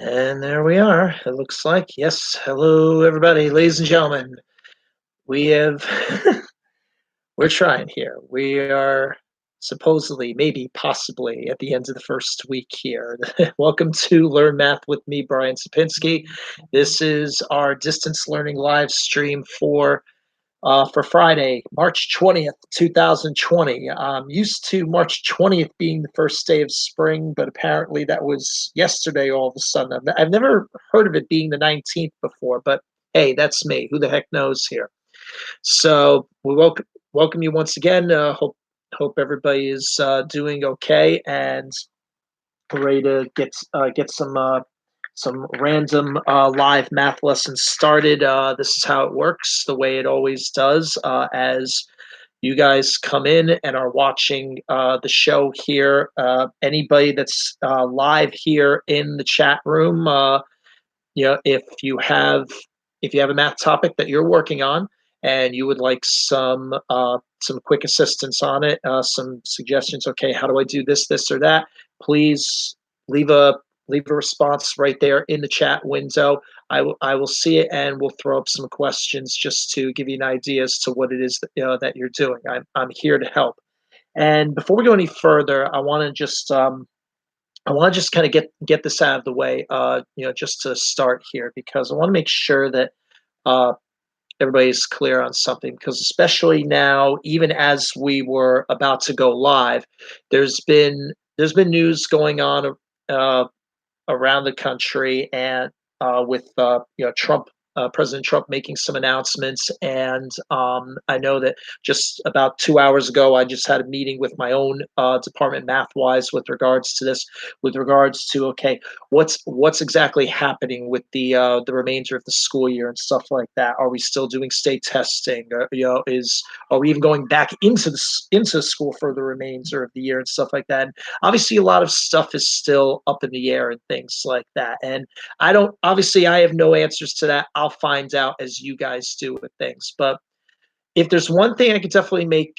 And there we are. It looks like, yes. Hello, everybody, ladies and gentlemen. We have, we're trying here. We are supposedly, maybe, possibly at the end of the first week here. Welcome to Learn Math with me, Brian Sapinski. This is our distance learning live stream for Friday, March 20th, 2020. I'm used to March 20th being the first day of spring, but apparently that was yesterday all of a sudden. I've never heard of it being the 19th before, but hey, that's me. Who the heck knows here? So we welcome you once again. Hope everybody is doing okay and ready to get some random live math lessons started. This is how it works, the way it always does. As you guys come in and are watching the show here, anybody that's live here in the chat room, if you have a math topic that you're working on and you would like some quick assistance on it, some suggestions. Okay, how do I do this, or that? Please leave a response right there in the chat window. I will see it and we'll throw up some questions just to give you an idea as to what it is that you're doing. I'm here to help. And before we go any further, I want to just kind of get this out of the way, just to start here, because I want to make sure that uh, everybody's clear on something. Because especially now, even as we were about to go live, there's been news going on uh, around the country, and with Trump, President Trump making some announcements. And I know that just about 2 hours ago, I just had a meeting with my own department, math-wise, with regards to this, with regards to, okay, what's exactly happening with the remainder of the school year and stuff like that. Are we still doing state testing? Are we even going back into school for the remainder of the year and stuff like that? And obviously, a lot of stuff is still up in the air and things like that. And I have no answers to that. I'll find out as you guys do with things. But if there's one thing I could definitely make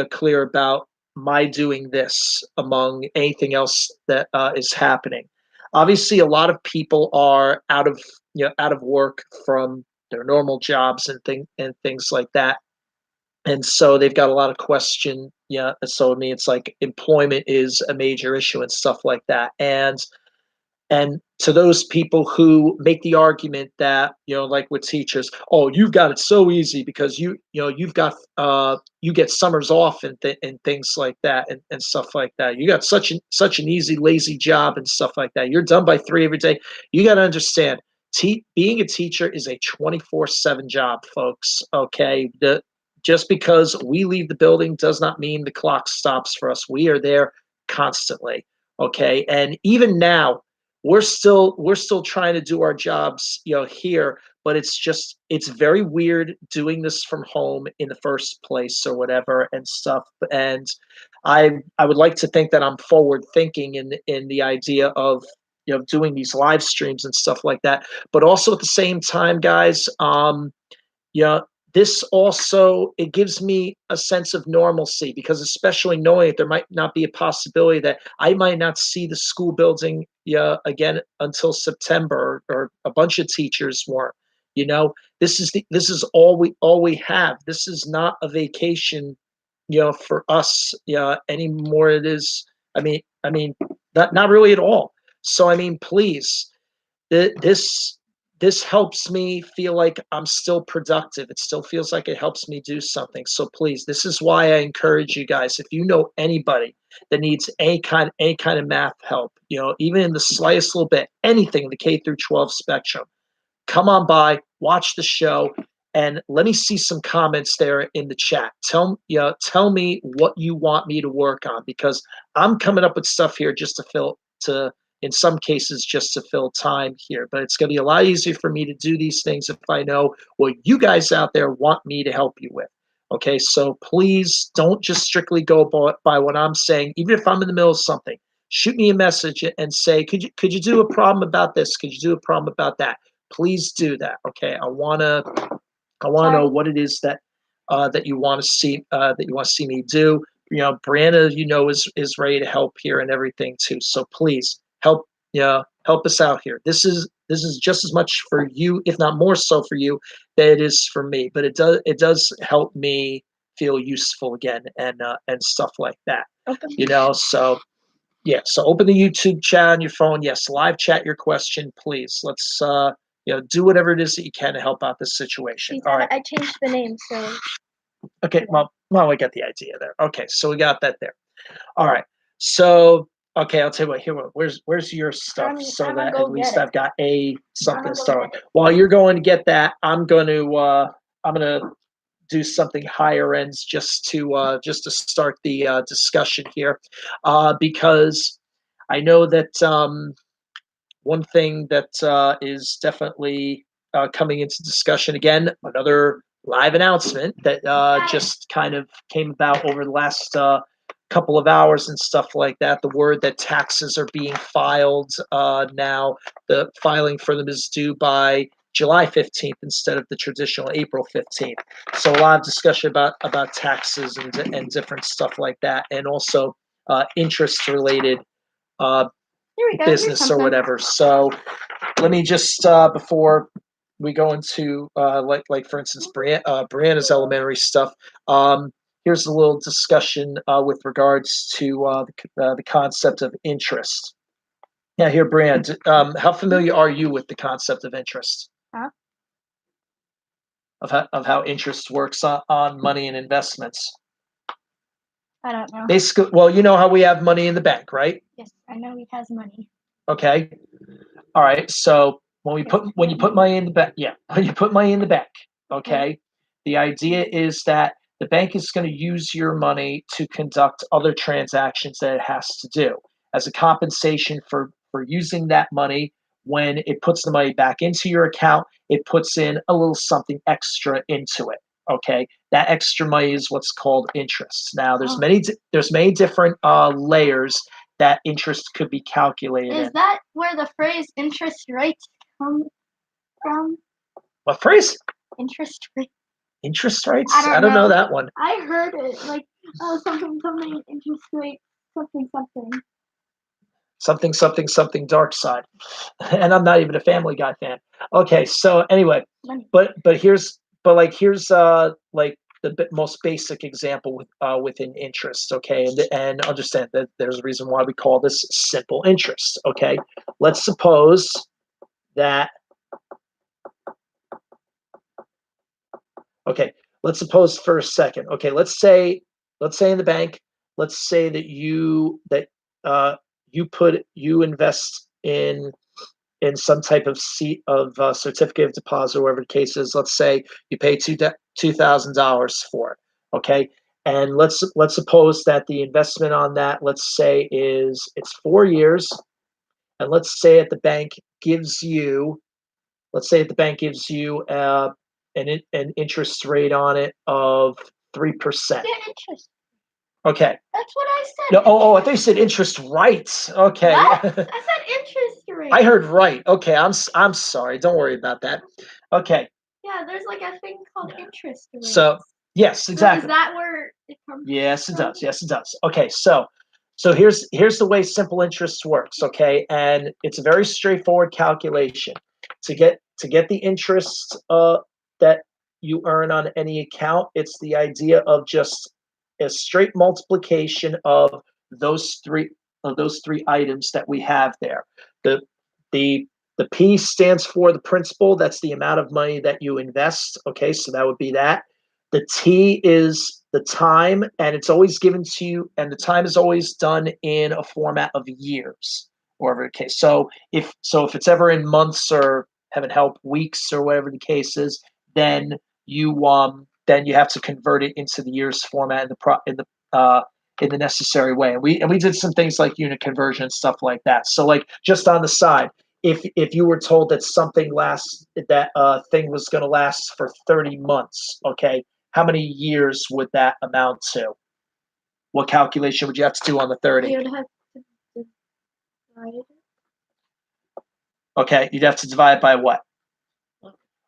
clear about my doing this among anything else that is happening. Obviously, a lot of people are out of work from their normal jobs and things like that, and so they've got a lot of question. Yeah, so I mean, it's like employment is a major issue and stuff like that. And to those people who make the argument that, like with teachers, oh, you've got it so easy because you've got you get summers off and things like that, and stuff like that. You got such an easy, lazy job and stuff like that. You're done by 3 every day. You got to understand, being a teacher is a 24/7 job, folks. Okay, just because we leave the building does not mean the clock stops for us. We are there constantly. Okay, and even now we're still trying to do our jobs, here, but it's very weird doing this from home in the first place or whatever and stuff. And I would like to think that I'm forward thinking in the idea of doing these live streams and stuff like that. But also at the same time, guys, yeah, this also, it gives me a sense of normalcy, because especially knowing that there might not be a possibility that I might not see the school building again until September, or a bunch of teachers weren't. This is all we have. This is not a vacation, for us, anymore. It is. I mean, not really at all. So I mean, please, this this helps me feel like I'm still productive. It still feels like it helps me do something. So please, this is why I encourage you guys. If you know anybody that needs any kind of math help, even in the slightest little bit, anything in the K through 12 spectrum, come on by, watch the show, and let me see some comments there in the chat. Tell me what you want me to work on, because I'm coming up with stuff here just to in some cases just to fill time here. But it's going to be a lot easier for me to do these things if I know what you guys out there want me to help you with. Okay, so please don't just strictly go by what I'm saying. Even if I'm in the middle of something, shoot me a message and say, could you do a problem about this? Could you do a problem about that? Please do that. Okay, I wanna know what it is that you want to see me do. Brianna, is ready to help here and everything too. So please help. Yeah, help us out here. This is just as much for you, if not more so for you, than it is for me. But it does help me feel useful again and stuff like that. Okay. So yeah, so open the YouTube chat on your phone. Yes, live chat your question, please. Let's do whatever it is that you can to help out this situation. All right. I changed the name, so. Okay. Well, we got the idea there. Okay, so we got that there. All right. So okay, I'll tell you what. Here, where's your stuff so I'm that gonna at go least get it. I've got something to go start get with. While you're going to get that, I'm gonna do something higher ends just to start the discussion here, because I know that one thing that is definitely coming into discussion again, another live announcement that just kind of came about over the last couple of hours and stuff like that. The word that taxes are being filed now, the filing for them is due by July 15th instead of the traditional April 15th. So a lot of discussion about taxes and different stuff like that, and also interest related uh, Here we go. business or whatever. So let me just before we go into like for instance Brianna's elementary stuff. Here's a little discussion with regards to the concept of interest. Yeah, here, Brianna, how familiar are you with the concept of interest? Huh? Of how interest works on money and investments? I don't know. Basically, well, you know how we have money in the bank, right? Yes, I know he has money. Okay. All right. So when you put money in the bank, yeah, when you put money in the bank, okay, the idea is that the bank is going to use your money to conduct other transactions that it has to do as a compensation for using that money. When it puts the money back into your account, it puts in a little something extra into it. Okay, that extra money is what's called interest. Now, there's many different layers that interest could be calculated. Is that where the phrase interest rates come from? What phrase? Interest rate. Interest rates? I don't know know. that one. I heard it like something interest rate something. Something dark side. And I'm not even a Family Guy fan. Okay, so anyway, here's like the most basic example within interest, okay? And understand that there's a reason why we call this simple interest, okay? Let's suppose that Okay, let's suppose for a second. Okay, let's say in the bank, let's say that you invest in some type of certificate of deposit, or whatever the case is. Let's say you pay $2,000 for it. Okay, and let's suppose that the investment on that, let's say, it's 4 years, and let's say the bank gives you an interest rate on it of 3%. Yeah, interest. Okay. That's what I said. No, I thought you said interest rates. Okay. What? I said interest rate. I heard right. Okay, I'm sorry. Don't worry about that. Okay. Yeah, there's like a thing called interest rate. So yes, exactly. So is that where it comes Yes, it from? does. Yes, it does. Okay, so here's the way simple interest works. Okay, and it's a very straightforward calculation to get the interest that you earn on any account. It's the idea of just a straight multiplication of those three items that we have there. The the the P stands for the principal. That's the amount of money that you invest. Okay, so that would be that. The T is the time, and it's always given to you, and the time is always done in a format of years, or whatever the case. So if it's ever in months, or heaven help, weeks, or whatever the case is, then you have to convert it into the years format in the necessary way. And we did some things like unit conversion and stuff like that. So like just on the side, if you were told that thing was going to last for 30 months, okay, how many years would that amount to? What calculation would you have to do on the 30? You would have to divide it. Okay, you'd have to divide by what?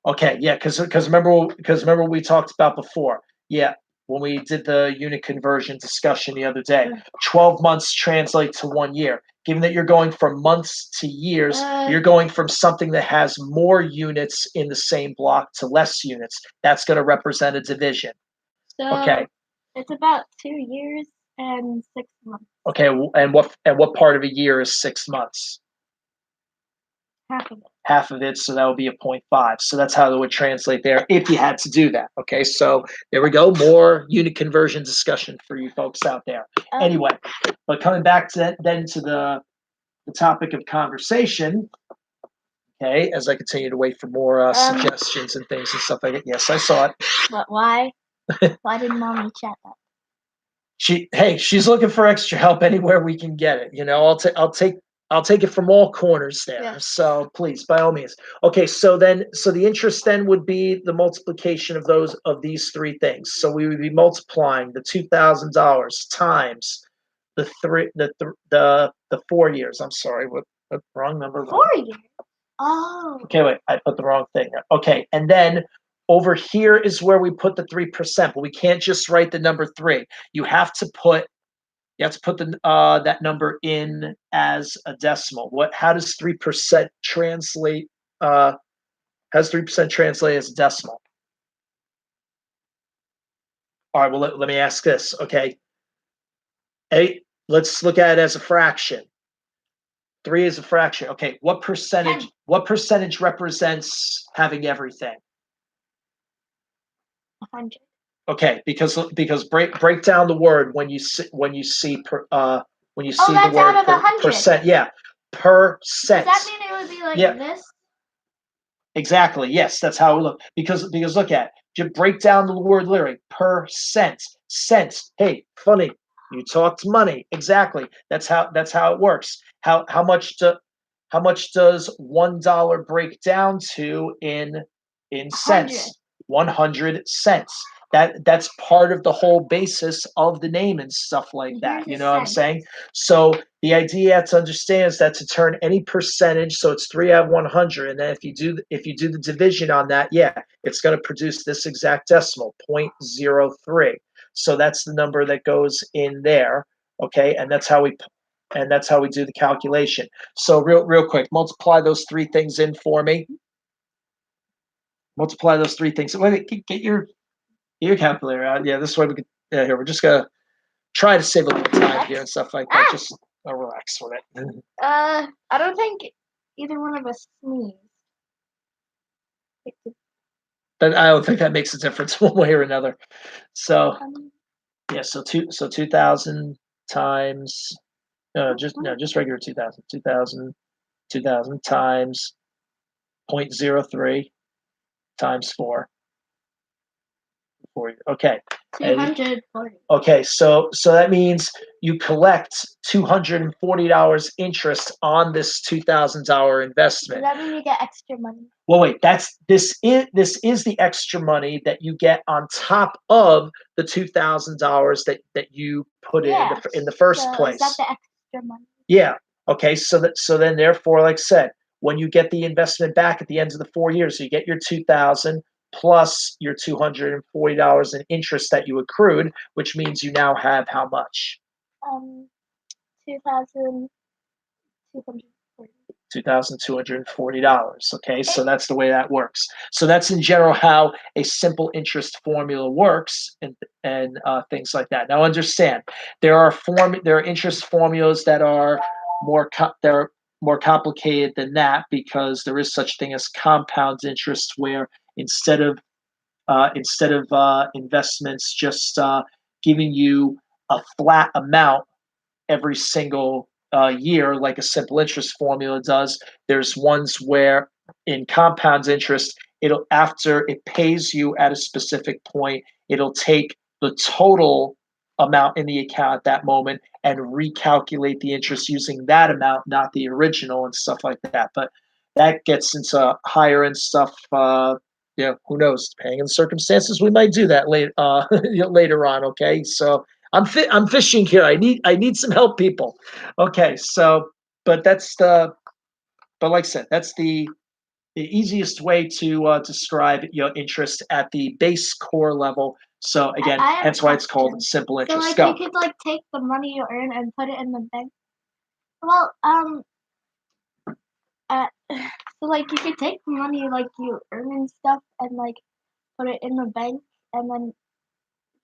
Okay, yeah, because remember what we talked about before. Yeah, when we did the unit conversion discussion the other day. 12 months translate to 1 year. Given that you're going from months to years, you're going from something that has more units in the same block to less units. That's going to represent a division. So Okay. it's about 2 years and 6 months. Okay, and what part of a year is 6 months? Half of it. Half of it, so that would be a 0.5. So that's how it would translate there if you had to do that. Okay, so there we go. More unit conversion discussion for you folks out there. Anyway, but coming back to that, then to the topic of conversation. Okay, as I continue to wait for more suggestions and things and stuff like that. Yes, I saw it. But why? Why didn't Mommy chat that? She's looking for extra help anywhere we can get it. You know, I'll take it from all corners there. Yeah. So please, by all means. Okay, so the interest then would be the multiplication of these three things. So we would be multiplying the $2,000 times the 4 years. I'm sorry, what wrong number? 4 years. Oh. Okay, wait, I put the wrong thing there. Okay, and then over here is where we put the 3%, but we can't just write the number 3. You have to put the that number in as a decimal. How does 3% translate? How does 3% translate as a decimal? All right, well let me ask this. Okay, let's look at it as a fraction. 3 is a fraction. Okay, what percentage? 10. What percentage represents having everything? 100. Okay, because break down the word when you see the that's word out of 100. percent. Yeah, percent. Does that mean it would be like this? Exactly. Yes, that's how it would look. Because look at it. Just break down the word literally. Percent. Cents. Hey, funny. You talked money. Exactly. That's how it works. How much does $1 break down to in cents? 100 cents. That's part of the whole basis of the name and stuff like that. You know what I'm saying? So the idea to understand is that to turn any percentage, so it's 3 out of 100, and then if you do the division on that, yeah, it's going to produce this exact decimal, 0.03. So that's the number that goes in there. Okay, and that's how we do the calculation. So real quick, multiply those three things in for me. Multiply those three things. Wait, get your calculator out. Yeah, this way we could. Yeah, here we're just gonna try to save a little time here and stuff like that. Just relax with it. I don't think either one of us sneezed. But I don't think that makes a difference one way or another. So yeah, so 2,000 times just regular 2,000. 2,000 times 0.03 times 4. Okay. 240. Okay, so that means you collect $240 interest on this $2,000 investment. Does that mean you get extra money? Well, wait, this is the extra money that you get on top of the $2,000 that you put in the first place. Is that the extra money? Yeah. Okay. So then therefore, like I said, when you get the investment back at the end of the 4 years, so you get your 2,000 plus your $240 in interest that you accrued, which means you now have how much? 2,240. $2,240. Okay, so that's the way that works. So that's in general how a simple interest formula works, and things like that. Now understand, there are interest formulas that are more complicated than that, because there is such thing as compound interest, where instead of investments just giving you a flat amount every single year, like a simple interest formula does. There's ones where in compound interest, after it pays you at a specific point, it'll take the total amount in the account at that moment and recalculate the interest using that amount, not the original and stuff like that. But that gets into higher end stuff. Who knows? Depending on the circumstances, we might do that later. Later on. Okay, so I'm fishing here. I need some help, people. Okay, so but like I said, that's the easiest way to describe interest at the base core level. So again, I have a hence why it's called question. simple So interest. like Go. you could like take the money you earn and put it in the bank. Well, so like you could take the money like you earn and stuff and like put it in the bank and then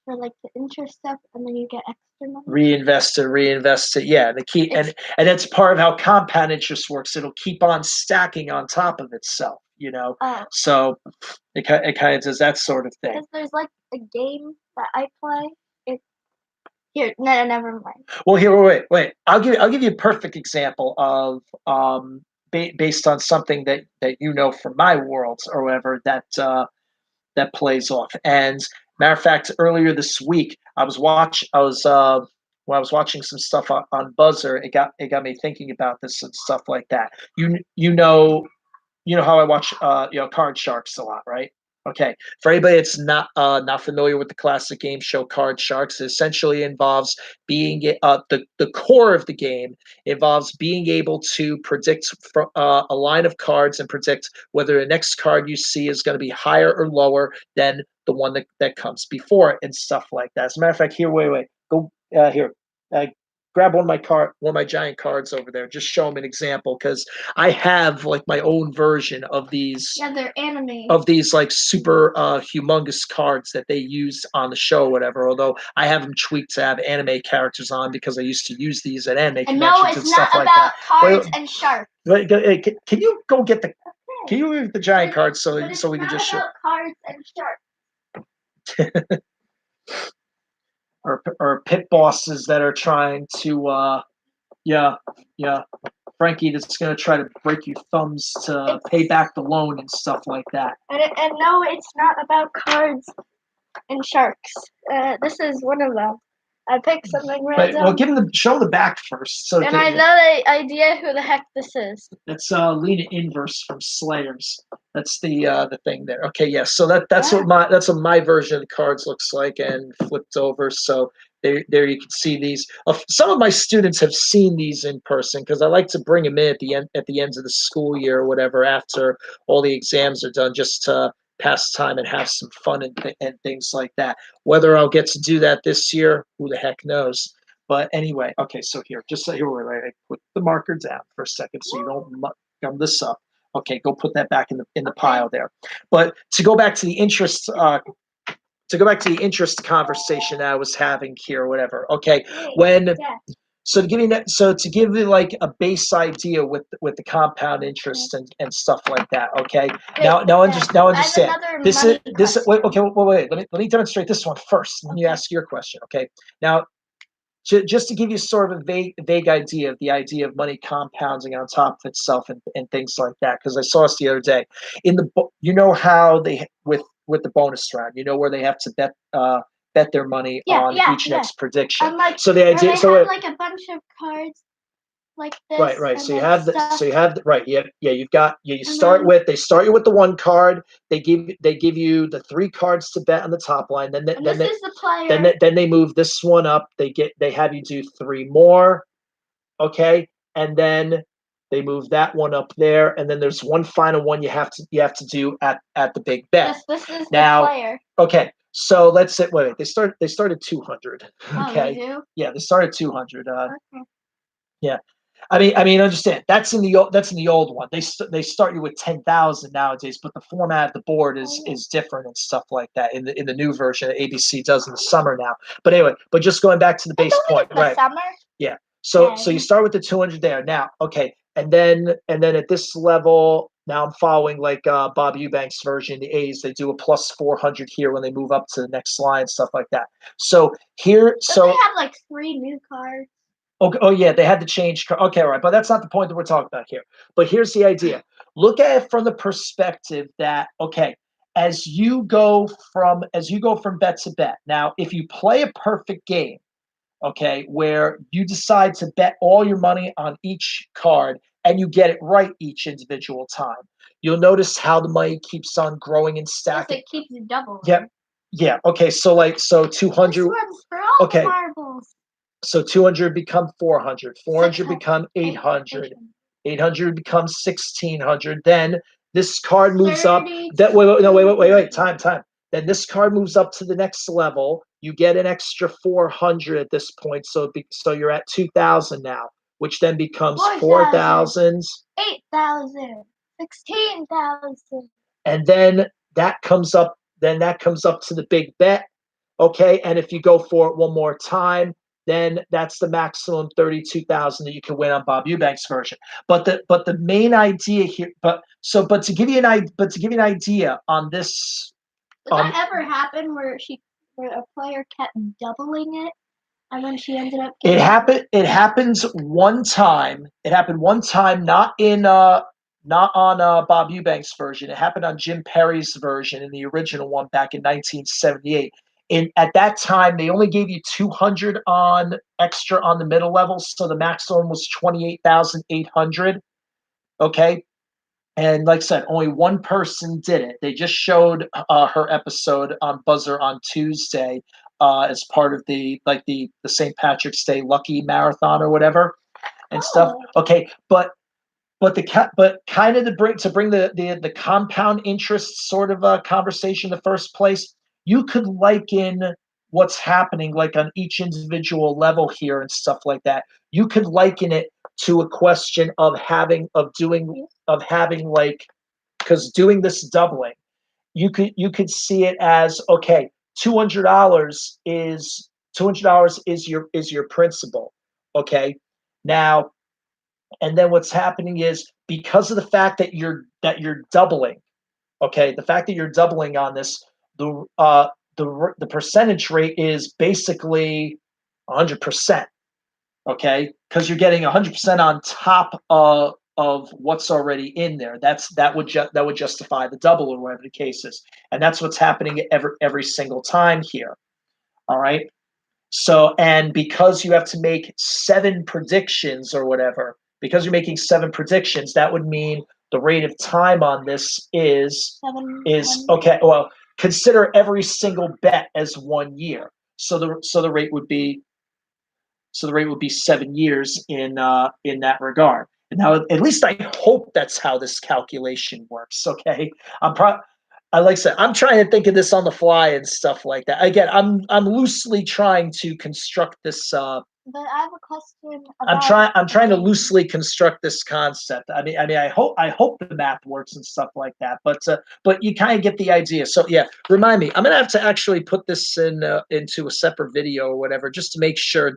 for like the interest stuff and then you get extra money. Reinvest it. Yeah, the key, and that's part of how compound interest works. It'll keep on stacking on top of itself. Oh, So it kind of does that sort of thing. because there's like a game that I play. Here, no, never mind. Well, here, wait. I'll give you a perfect example of based on something that from my world or whatever that plays off. And matter of fact, earlier this week, I was when I was watching some stuff on Buzzer. It got me thinking about this and stuff like that. You know how I watch Card Sharks a lot, right? Okay. For anybody that's not familiar with the classic game show Card Sharks, it essentially involves being the core of the game involves being able to predict a line of cards and predict whether the next card you see is going to be higher or lower than the one that comes before it and stuff like that. As a matter of fact, here, wait, go here. Grab one of my giant cards over there. Just show them an example because I have like my own version of these. Yeah, they're anime. Of these like super humongous cards that they use on the show, or whatever. Although I have them tweaked to have anime characters on because I used to use these at anime And conventions no, it's and stuff not like about that. cards and sharks. Hey, can you go get the? Okay. Can you move the giant cards so But we can just show? It's not about cards and sharks. Or pit bosses that are trying to yeah. Frankie that's going to try to break your thumbs to pay back the loan and stuff like that. And no, it's not about cards and sharks. This is one of them. I picked something random. Well, show the back first. So and I have no idea who the heck this is. That's Lena Inverse from Slayers. That's the thing there. Okay, yeah. So that's what my version of the cards looks like, and flipped over. So there you can see these. Some of my students have seen these in person because I like to bring them in at the end of the school year or whatever after all the exams are done, just to pass time and have some fun and things like that. Whether I'll get to do that this year, who the heck knows? But anyway, okay, so here, I put the marker down for a second so you don't gum this up. Okay, go put that back in the pile there. But to go back to the interest conversation I was having here or whatever. Okay, to give you like a base idea with the compound interest and stuff like that. Okay, now understand. This wait. Okay, wait. Let me demonstrate this one first. Let me ask your question. Okay, now just to give you sort of a vague idea of the idea of money compounding on top of itself and things like that, because I saw this the other day in how they with the bonus round, where they have to bet their money on each next prediction. So the idea, they have like a bunch of cards like this. Right. So you have right. Yeah. You've got you start with they start you with the one card. They give you the 3 cards to bet on the top line. Then this is the player. Then they move this one up. They have you do 3 more. Okay, and then they move that one up there, and then there's one final one you have to do at the big bet. This is now, the player. Okay, so let's say wait. They started 200. Okay. Oh, they do? Yeah, they started 200. Okay. Yeah. I mean, understand that's in the old one. They start you with 10,000 nowadays, but the format of the board is different and stuff like that in the new version that ABC does in the summer now. But anyway, just going back to the base point, right? Summer. Yeah. So you start with the 200 there now. Okay, and then at this level now I'm following like Bob Eubanks' version. The A's they do a plus 400 here when they move up to the next line, stuff like that. So here, they have like 3 new cards. Okay. Oh yeah, they had to change. Okay, all right, but that's not the point that we're talking about here. But here's the idea: look at it from the perspective that as you go from bet to bet. Now, if you play a perfect game, where you decide to bet all your money on each card and you get it right each individual time, you'll notice how the money keeps on growing and stacking. Yes, it keeps doubling. Yep. Yeah. Okay. So 200. This one's for all the marbles. So 200 become 400, 400 become 800, 800 becomes 1600. Then this card moves up. That wait. Time. Then this card moves up to the next level. You get an extra 400 at this point, so you're at 2,000 now, which then becomes 4,000, 8,000, 16,000. and then that comes up. Then that comes up to the big bet, okay. And if you go for it one more time, then that's the maximum 32,000 that you can win on Bob Eubanks' version. But the main idea here, but to give you an idea on this. Did that ever happen where a player kept doubling it, and then she ended up getting It happens one time. It happened one time, not on Bob Eubanks' version. It happened on Jim Perry's version in the original one back in 1978. At that time, they only gave you 200 on extra on the middle level, so the maximum was 28,800. Okay, and like I said, only one person did it. They just showed her episode on Buzzer on Tuesday as part of the St. Patrick's Day Lucky Marathon or whatever and stuff. Okay, but kind of to bring the compound interest sort of conversation in the first place, you could liken what's happening like on each individual level here and stuff like that. You could liken it to a question of having like, because doing this doubling, you could see it as, okay, $200 is your principal, okay. Now, and then what's happening is, because of the fact that you're doubling, okay, the fact that you're doubling on this, the percentage rate is basically 100%, okay, because you're getting 100% on top of what's already in there. That would justify the double or whatever the case is, and that's what's happening every single time here. All right. So, and because you have to make 7 predictions or whatever, because you're making 7 predictions, that would mean the rate of time on this is okay. Well, consider every single bet as 1 year. So the rate would be 7 years in that regard. And now, at least I hope that's how this calculation works. Okay, like I said, I'm trying to think of this on the fly and stuff like that. Again, I'm loosely trying to construct this. But I have a question about. I'm trying to loosely construct this concept. I mean, I hope the math works and stuff like that. But you kind of get the idea. So yeah, remind me. I'm gonna have to actually put this into a separate video or whatever, just to make sure.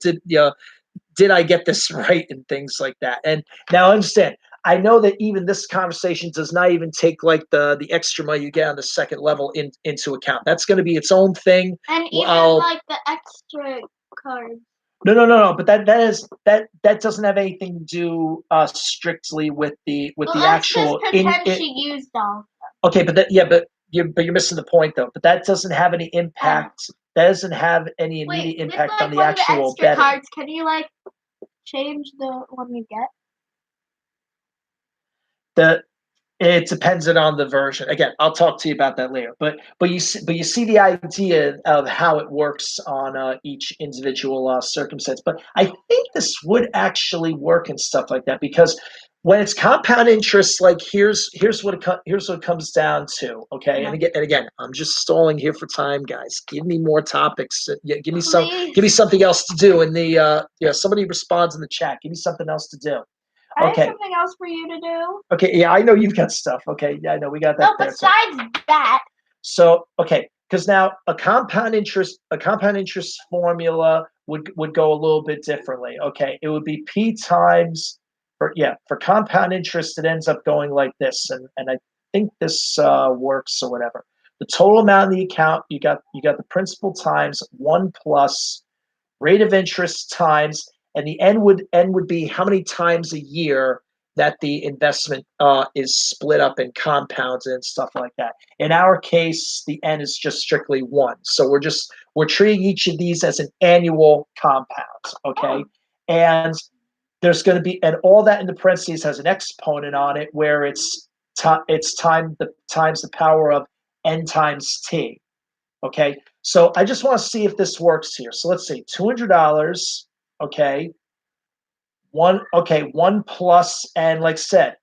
Did I get this right and things like that? And now understand, I know that even this conversation does not even take like the extra money you get on the second level into account. That's going to be its own thing. And even like the extra cards. No. But that doesn't have anything to do strictly with the actual. Just pretend she used all. Okay, but you're missing the point though. But that doesn't have any impact. That doesn't have any immediate impact on the actual extra betting. Cards, can you like change the one you get? It depends on the version. Again, I'll talk to you about that later. But you see the idea of how it works on each individual circumstance. But I think this would actually work and stuff like that, because when it's compound interest, like here's what it comes down to. Okay, and again, I'm just stalling here for time, guys. Give me more topics. Give me something else to do. And somebody responds in the chat. Give me something else to do. I have something else for you to do. Okay, yeah, I know you've got stuff. Okay, yeah, I know we got that. No, besides that. So, okay, because now a compound interest formula would go a little bit differently. Okay, it would be P times, for compound interest, it ends up going like this, and I think this works or whatever. The total amount in the account, you got the principal times 1 plus rate of interest times. And the n would be how many times a year that the investment is split up in compounds and stuff like that. In our case, the n is just strictly 1. So we're treating each of these as an annual compound, okay? And there's going to be, and all that in the parentheses has an exponent on it, where it's times the power of n times t, okay? So I just want to see if this works here. So let's see, $200. Okay. 1 plus, and like I said,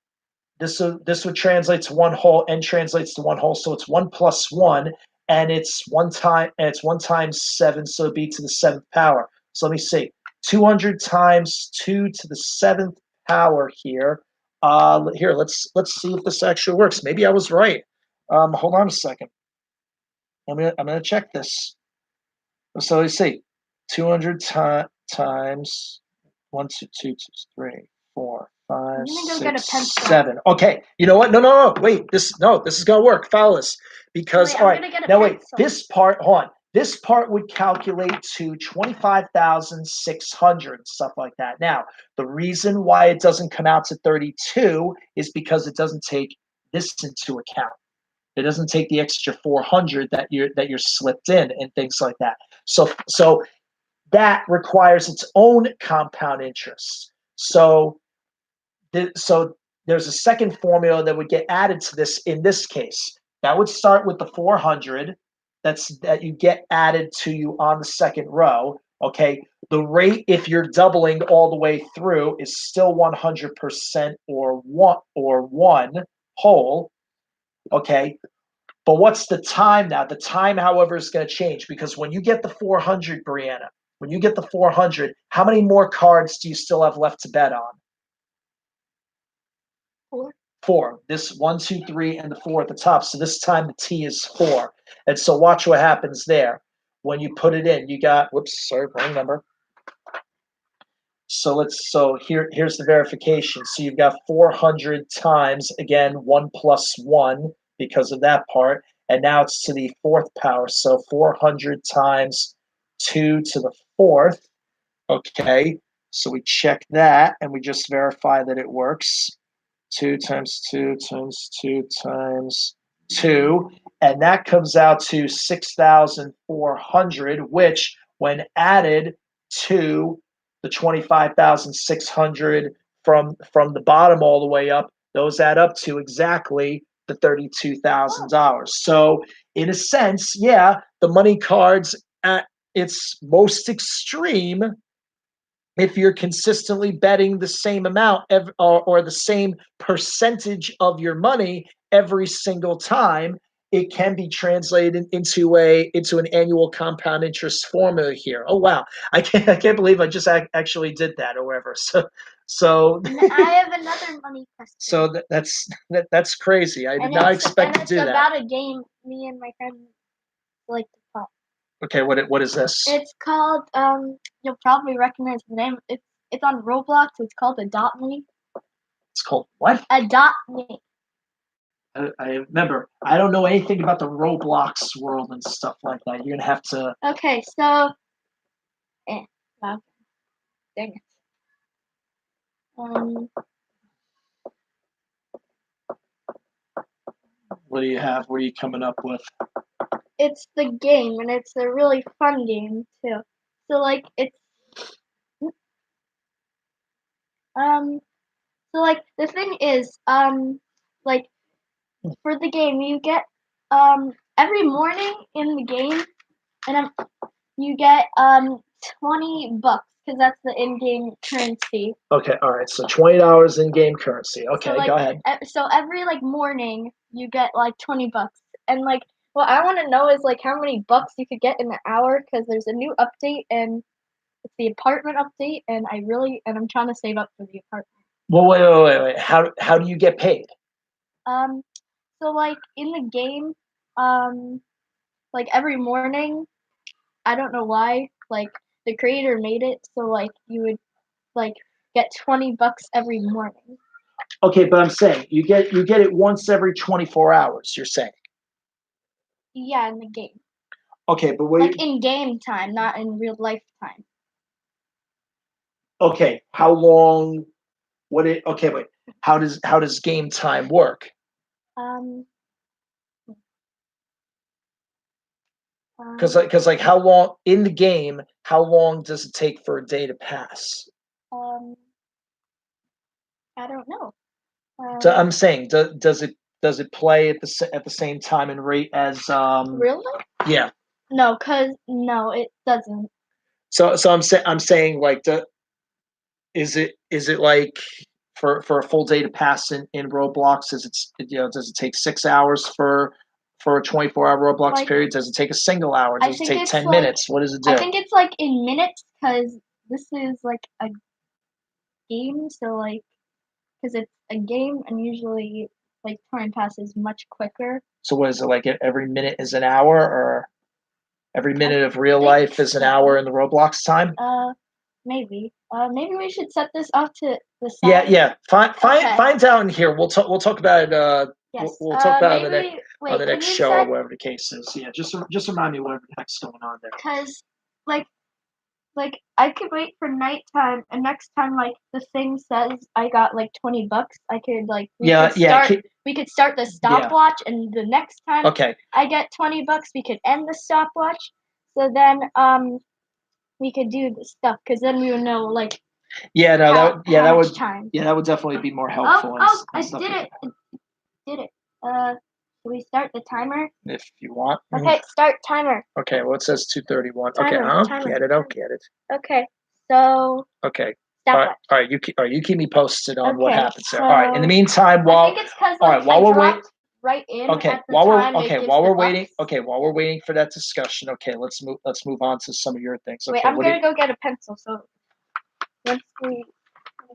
this would translate to 1 whole, n translates to 1 whole, so it's 1 plus 1. and it's one times 7, so it'd be to the 7th power. So let me see. 200 times 2 to the 7th power here. Here, let's see if this actually works. Maybe I was right. Hold on a second. I'm gonna check this. So let's see. 200 times 1, 2, 2, 2, 3, 4, 5, I'm gonna go get a 6, pencil. 7. Okay, you know what? No. Wait, this is gonna work. Follow this, because Wait, all I'm right. gonna get a Now wait, pencil. this part. Hold on. This part would calculate to 25,600 and stuff like that. Now, the reason why it doesn't come out to 32 is because it doesn't take this into account. It doesn't take the extra 400 that you're slipped in and things like that. So that requires its own compound interest. So there's a second formula that would get added to this in this case. That would start with the 400 that you get added to you on the second row. Okay, the rate, if you're doubling all the way through, is still 100% or one whole. Okay, but what's the time now? The time, however, is going to change, because when you get the 400, Brianna, when you get the 400, how many more cards do you still have left to bet on? 4. 4. This 1, 2, 3, and the 4 at the top. So this time the T is 4. And so watch what happens there. When you put it in, you got, whoops, sorry, wrong number. So here's the verification. So you've got 400 times, again, 1 plus 1 because of that part. And now it's to the 4th power. So 400 times 2 to the 4th. Okay. So we check that and we just verify that it works. 2 times 2 times 2 times 2. And that comes out to 6,400, which, when added to the 25,600 from the bottom all the way up, those add up to exactly the $32,000. So in a sense, yeah, the money cards at its most extreme, if you're consistently betting the same amount or the same percentage of your money every single time, it can be translated into an annual compound interest formula here. Oh wow, I can't believe I just actually did that. Or whatever. So And I have another money question. so that's crazy. I did not expect to do that. And it's about a game me and my friend like to play. Okay, what is this? It's called you'll probably recognize the name. It's on Roblox. It's called Adopt Me. It's called what? Adopt Me. I remember. I don't know anything about the Roblox world and stuff like that. You're gonna have to. Okay, so wow, dang it. What do you have? What are you coming up with? It's the game, and it's a really fun game too. So like it's so like the thing is like for the game you get every morning in the game, and you get $20 because that's the in-game currency. Okay, all right. So $20 in-game currency. Okay, so, like, go ahead. So every like morning you get like $20, and like what I want to know is like how many bucks you could get in an hour, because there's a new update and it's the apartment update, and I'm trying to save up for the apartment. Well, wait. How do you get paid? So like in the game, like every morning, I don't know why, like the creator made it so like you would like get $20 every morning. Okay, but I'm saying you get it once every 24 hours. You're saying. Yeah, in the game. Okay, but like in game time, not in real life time. Okay, how long? Okay, wait. How does game time work? Because like how long in the game? How long does it take for a day to pass? I don't know. I'm saying, does it play at the same time and rate as Really? Yeah. No, it doesn't. So I'm saying like is it like for a full day to pass in Roblox? Does it take 6 hours for for a 24-hour Roblox Like, period? Does it take a single hour? I Does it think take it's 10 like minutes? What does it I do? think it's like in minutes because this is like a game, so like because it's a game and usually like time passes much quicker. So what is it, like every minute is an hour, or every minute of real think life is an so. hour in the Roblox time? Maybe. Maybe we should set this off to the Yeah, side. yeah. Okay. Find out in here. We'll talk about it. Yes. We'll talk about it Maybe. on Wait. the Can next you show or set? whatever the case is. Yeah, just remind me whatever the heck's going on there. Cause like I could wait for nighttime, and next time like the thing says I got like $20, I could like we could start the stopwatch, and the next time Okay. I get $20, we could end the stopwatch. So then we could do the stuff because then we would know like Yeah, no, how much time. Yeah, that would definitely be more helpful. I did it. Did it. Should we start the timer? If you want. Okay, start timer. Okay, well, it says 2:31. Okay, Timer, I'll timer, get it. I'll get it. Okay, so Okay. stopwatch. All right. You keep me posted on what Okay, happens there. All right. In the meantime, I while think it's because all like right, while I we're dropped waiting. right in Okay, at the time. It gives while the we're bucks. waiting. Okay, while we're waiting for that discussion. Okay, let's move on to some of your things. Okay, Wait, I'm gonna go get a pencil. So once we.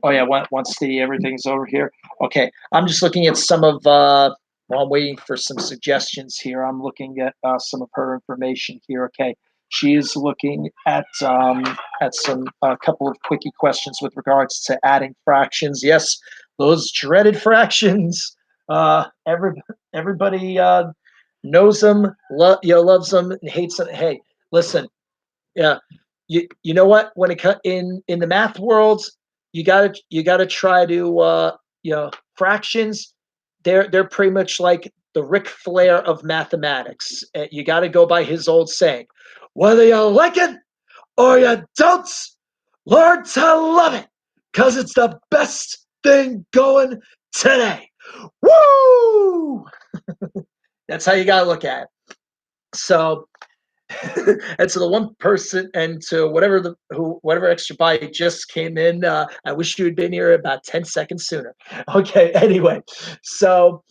Oh yeah, once the everything's over here. Okay, I'm just looking at some of while I'm waiting for some suggestions here. I'm looking at some of her information here. Okay, she's looking at some a couple of quickie questions with regards to adding fractions. Yes, those dreaded fractions. Everybody knows them, loves them, and hates them. Hey, listen, yeah, you know what? When it in the math world, you gotta try to fractions. They're pretty much like the Ric Flair of mathematics. You got to go by his old saying, whether you like it or you don't, learn to love it, cause it's the best thing going today. Woo! That's how you gotta look at it. So and to the one person and to whatever extra body just came in, I wish you had been here about 10 seconds sooner. Okay, anyway, so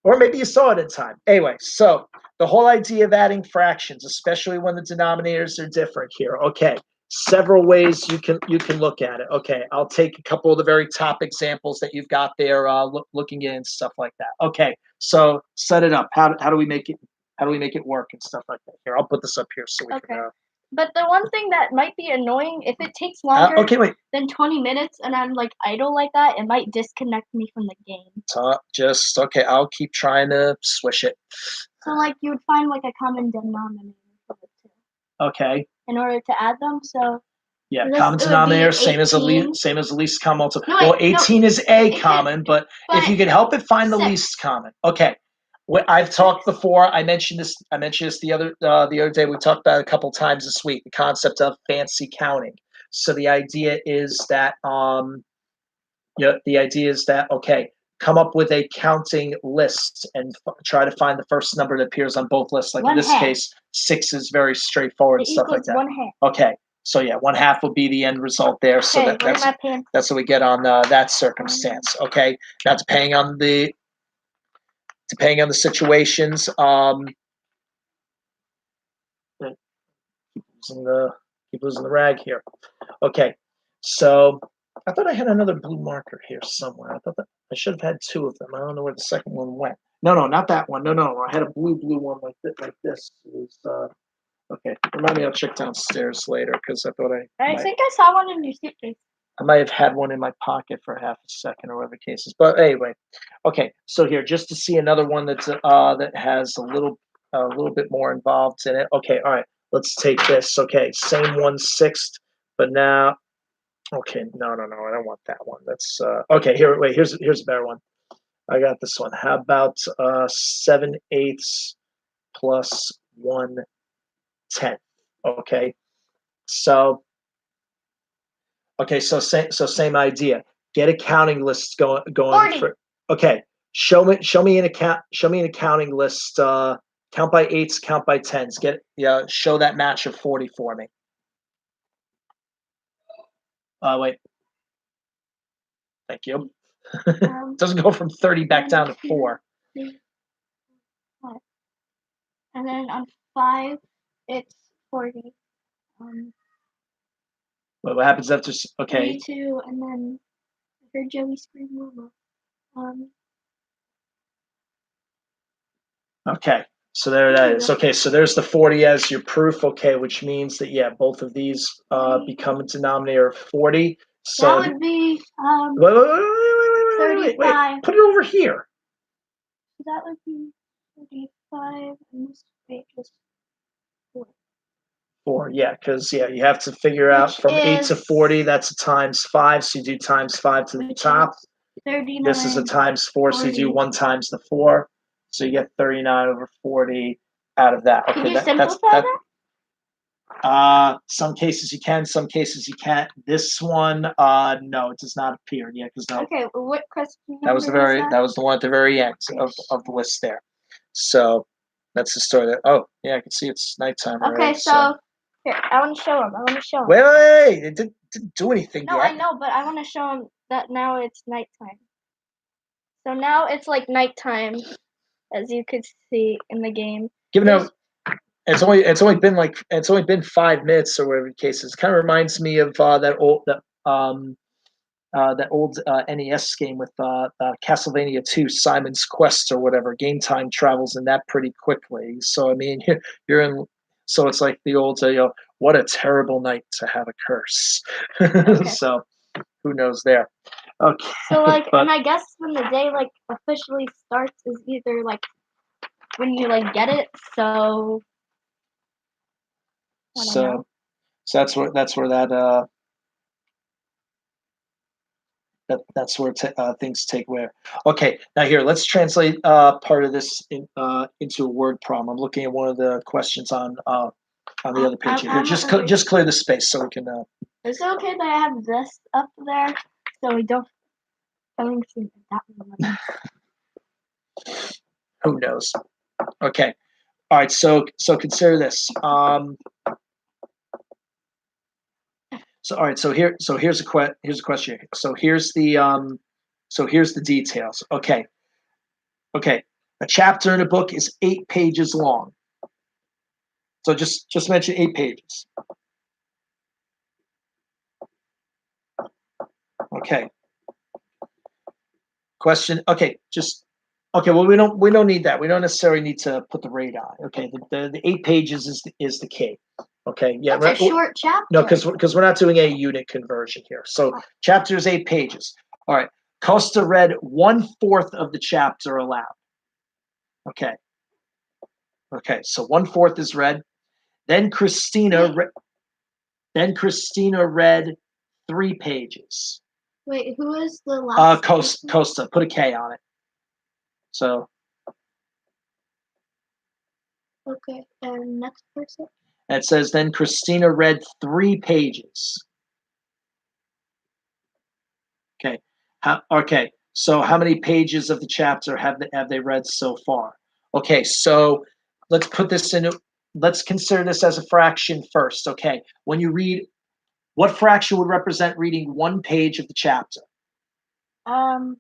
or maybe you saw it in time. Anyway, so the whole idea of adding fractions, especially when the denominators are different here. Okay, several ways you can look at it. Okay, I'll take a couple of the very top examples that you've got there, looking in and stuff like that. Okay, so set it up. How do we make it? How do we make it work and stuff like that? Here, I'll put this up here so we can. But the one thing that might be annoying, if it takes longer Okay, wait. than 20 minutes and I'm like idle like that, it might disconnect me from the game. Just okay. I'll keep trying to swish it. So like you would find like a common denominator for the two. Okay. In order to add them, so. Yeah, common denominator, same as the least common multiple. No, well, 18 is a common, but if you can help it find the least common. Okay. I've talked before. I mentioned this. The other day. We talked about it a couple times this week. The concept of fancy counting. So the idea is that okay, come up with a counting list and try to find the first number that appears on both lists. Like in this case, 6 is very straightforward and stuff like that. 1/2. Okay. So yeah, 1/2 will be the end result there. So that's what we get on that circumstance. Okay. Now depending on the situations, keep losing the rag here. Okay. So I thought I had another blue marker here somewhere. I thought that I should have had 2 of them. I don't know where the second one went. No, not that one. No. I had a blue one like this. It was, okay, remind me. I'll check downstairs later because I thought I think I saw one in your suitcase. I might have had one in my pocket for half a second or whatever the case is. But anyway, okay. So here, just to see another one that has a little bit more involved in it. Okay, all right. Let's take this. Okay, same 1/6, but now. Okay, no. I don't want that one. That's okay. Here, wait. Here's a better one. I got this one. How about 7/8 plus 1/10? Okay, so same idea. Get a counting list going 40. for. Okay, show me an accounting list. Count by 8s, count by 10s. Show that match of 40 for me. Wait. Thank you. Doesn't go from 30 back down to 4. and then on 5 it's 40. What happens after? Okay. 32, and then I heard Joey scream Mama. Okay. So there that is. Okay, so there's the 40 as your proof. Okay, which means that both of these become a denominator of 40. So that would be wait. 35. Put it over here. That would be 35, and this page is 4. 4, yeah, because you have to figure out from 8 to 40. That's a times 5, so you do times 5 to the top. 39. This is a times 4, 40. So you do 1 times the 4, so you get 39 over 40 out of that. Okay, can you simplify that? Some cases you can, some cases you can't. This one, no, it does not appear. Yeah, because no. Okay, what question? That was the one at the very end of the list there. So that's the story. I can see it's nighttime already. Okay, so here, I want to show him. Wait! It didn't do anything yet. No, I know, but I want to show him that now it's nighttime. So now it's like nighttime, as you could see in the game. Given how it's only been 5 minutes or whatever the case is. It kind of reminds me of that old NES game with Castlevania 2, Simon's Quest or whatever. Game time travels in that pretty quickly. So I mean, you're in. So it's like the old, what a terrible night to have a curse. Okay. So who knows there? Okay. So and I guess when the day officially starts is either when you get it. So that's where that's where things take where. Okay, now here let's translate part of this into a word problem. I'm looking at one of the questions on the other page here. Just clear the space so we can. Is it okay that I have this up there so we don't see that one? Who knows? Okay, all right. So consider this. So here's a question. So here's the details. Okay. A chapter in a book is 8 pages long. So just mention 8 pages. Okay. Question. Okay. Well, we don't need that. We don't necessarily need to put the rate on. Okay. The 8 pages is the key. Okay. Yeah. That's a short chapter. No, because we're not doing a unit conversion here. So chapter is 8 pages. All right. Costa read 1/4 of the chapter aloud. Okay. So 1/4 is read. Then Christina read 3 pages. Wait, who is the last? Costa. Put a K on it. So. Okay, and next person. And it says then Christina read 3 pages. Okay. So how many pages of the chapter have they read so far? Okay. So let's consider this as a fraction first. Okay. When you read, what fraction would represent reading 1 page of the chapter? 1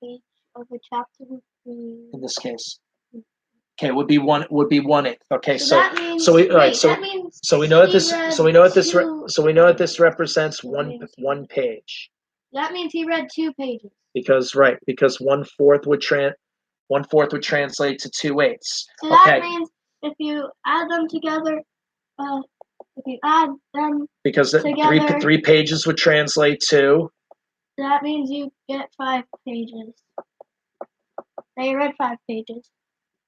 page of the chapter would be. In this case. Okay, would be 1/8. Okay, so that means, so we know that this represents one page. That means he read 2 pages. Because 1/4 would translate to 2/8. So that means if you add them together, because together, 3 pages would translate to. That means you get 5 pages. They read 5 pages.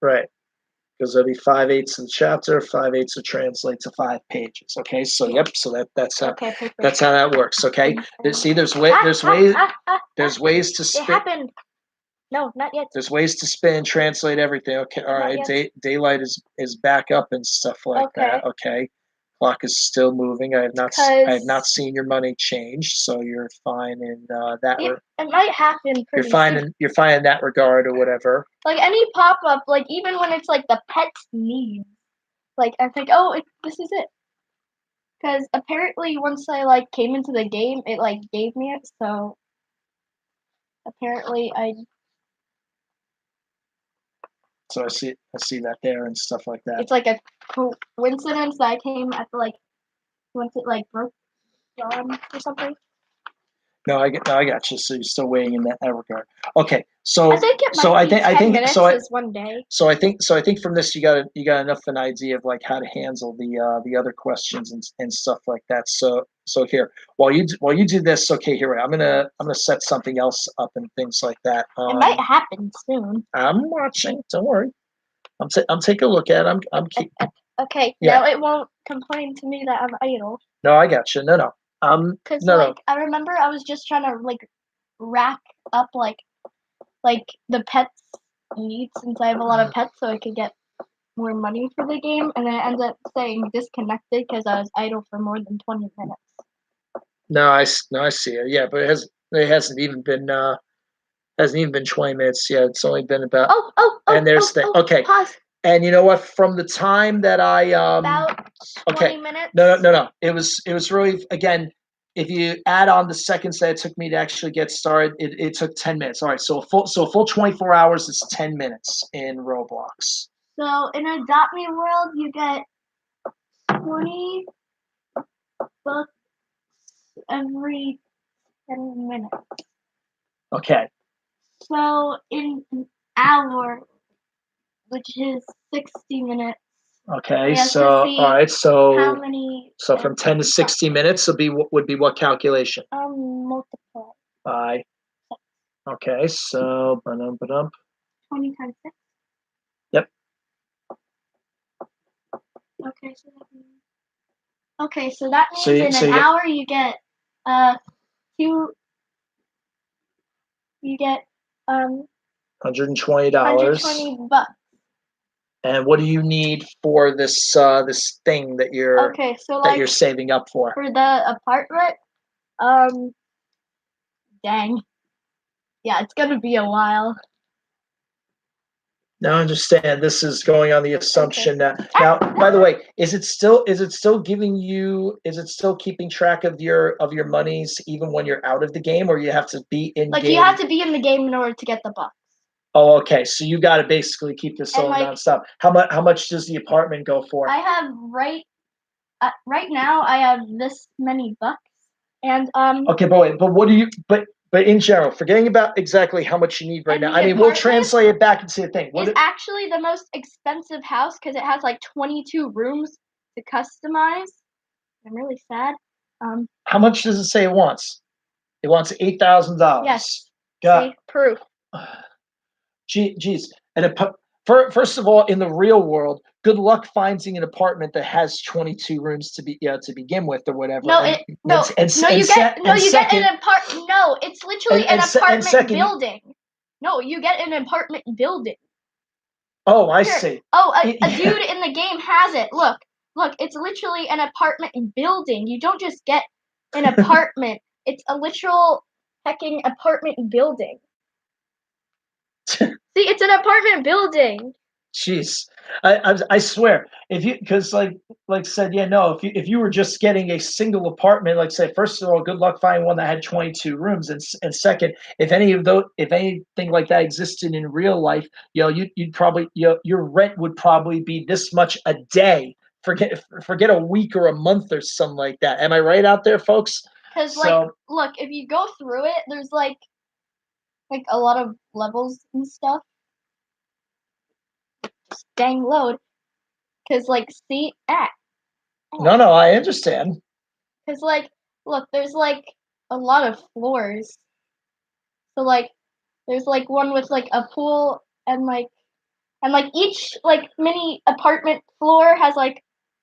Right. Because there'll be 5/8 of the chapter, 5/8 would translate to 5 pages. Okay, so so that's how that works. Okay, see, there's ways to spin. It happened. No, not yet. There's ways to spin and translate everything. Okay, all right. Daylight is back up and stuff like that. Okay, clock is still moving. I have not seen your money change, so you're fine in that. It might happen. You're fine in that regard or whatever. Any pop up, even when it's the pet's needs, I think, oh, this is it. Because apparently once I came into the game, it gave me it. So apparently So I see that there and stuff like that. It's like a coincidence that I came at the once it broke down or something. No, I got you. So you're still waiting in that regard. Okay, so I think it might be 10 minutes is one day. So I think from this you got enough of an idea of like how to handle the other questions and stuff like that. So here while you do this, okay, here I'm gonna set something else up and things like that. It might happen soon. I'm watching. Don't worry. I'm taking a look at it. I'm keep. Okay, yeah. Now it won't complain to me that I'm idle. No, I got you. No. Because no. I remember I was just trying to rack up like the pets needs since I have a lot of pets, so I could get more money for the game, and then it ended up saying disconnected because I was idle for more than 20 minutes. No, I see it. Yeah, but it hasn't even been 20 minutes yet. It's only been about. And there's okay. Pause. And you know what? From the time that I about 20 minutes. No. It was really, again, if you add on the seconds that it took me to actually get started, it took 10 minutes. All right, so a full 24 hours is 10 minutes in Roblox. So in Adopt Me World, you get 20 bucks every 10 minutes. Okay. So in an hour, which is 60 minutes. Okay, so all right, so how many? So from 10 to 60 minutes would be what calculation? Multiply. By. Okay, so 20 times 6. Yep. Okay, so that means in an hour you get $120. $120. And what do you need for this this thing that you're you're saving up for? For the apartment, dang. Yeah, it's gonna be a while. Now I understand. This is going on the assumption that now, by the way, is it still giving you, is it still keeping track of your monies even when you're out of the game, or you have to be in game? You have to be in the game in order to get the bucks. Oh, okay. So you got to basically keep this all nonstop. How much does the apartment go for? I have right now I have this many bucks, and Okay, but wait, but what do you but in general, forgetting about exactly how much you need right now. I mean, we'll translate it back into the thing. It's actually the most expensive house because it has 22 rooms to customize. I'm really sad. How much does it say it wants? It wants $8,000. Yes. See, proof. Geez, and first of all, in the real world, good luck finding an apartment that has 22 rooms to begin with, or whatever. No, you get an apartment. No, it's literally an apartment building. No, you get an apartment building. Oh, I see. Oh, a dude in the game has it. Look, it's literally an apartment building. You don't just get an apartment. It's a literal hecking apartment building. See, it's an apartment building. Jeez, I swear, if you, because like said, yeah, no, if you were just getting a single apartment, like say, first of all, good luck finding one that had 22 rooms, and second, if anything like that existed in real life, you'd probably, your rent would probably be this much a day. Forget a week or a month or something like that. Am I right out there, folks? Because look, if you go through it, there's like a lot of levels and stuff. Just dang load. Because see, No, I understand. Because look, there's a lot of floors. So there's one with a pool and each mini apartment floor has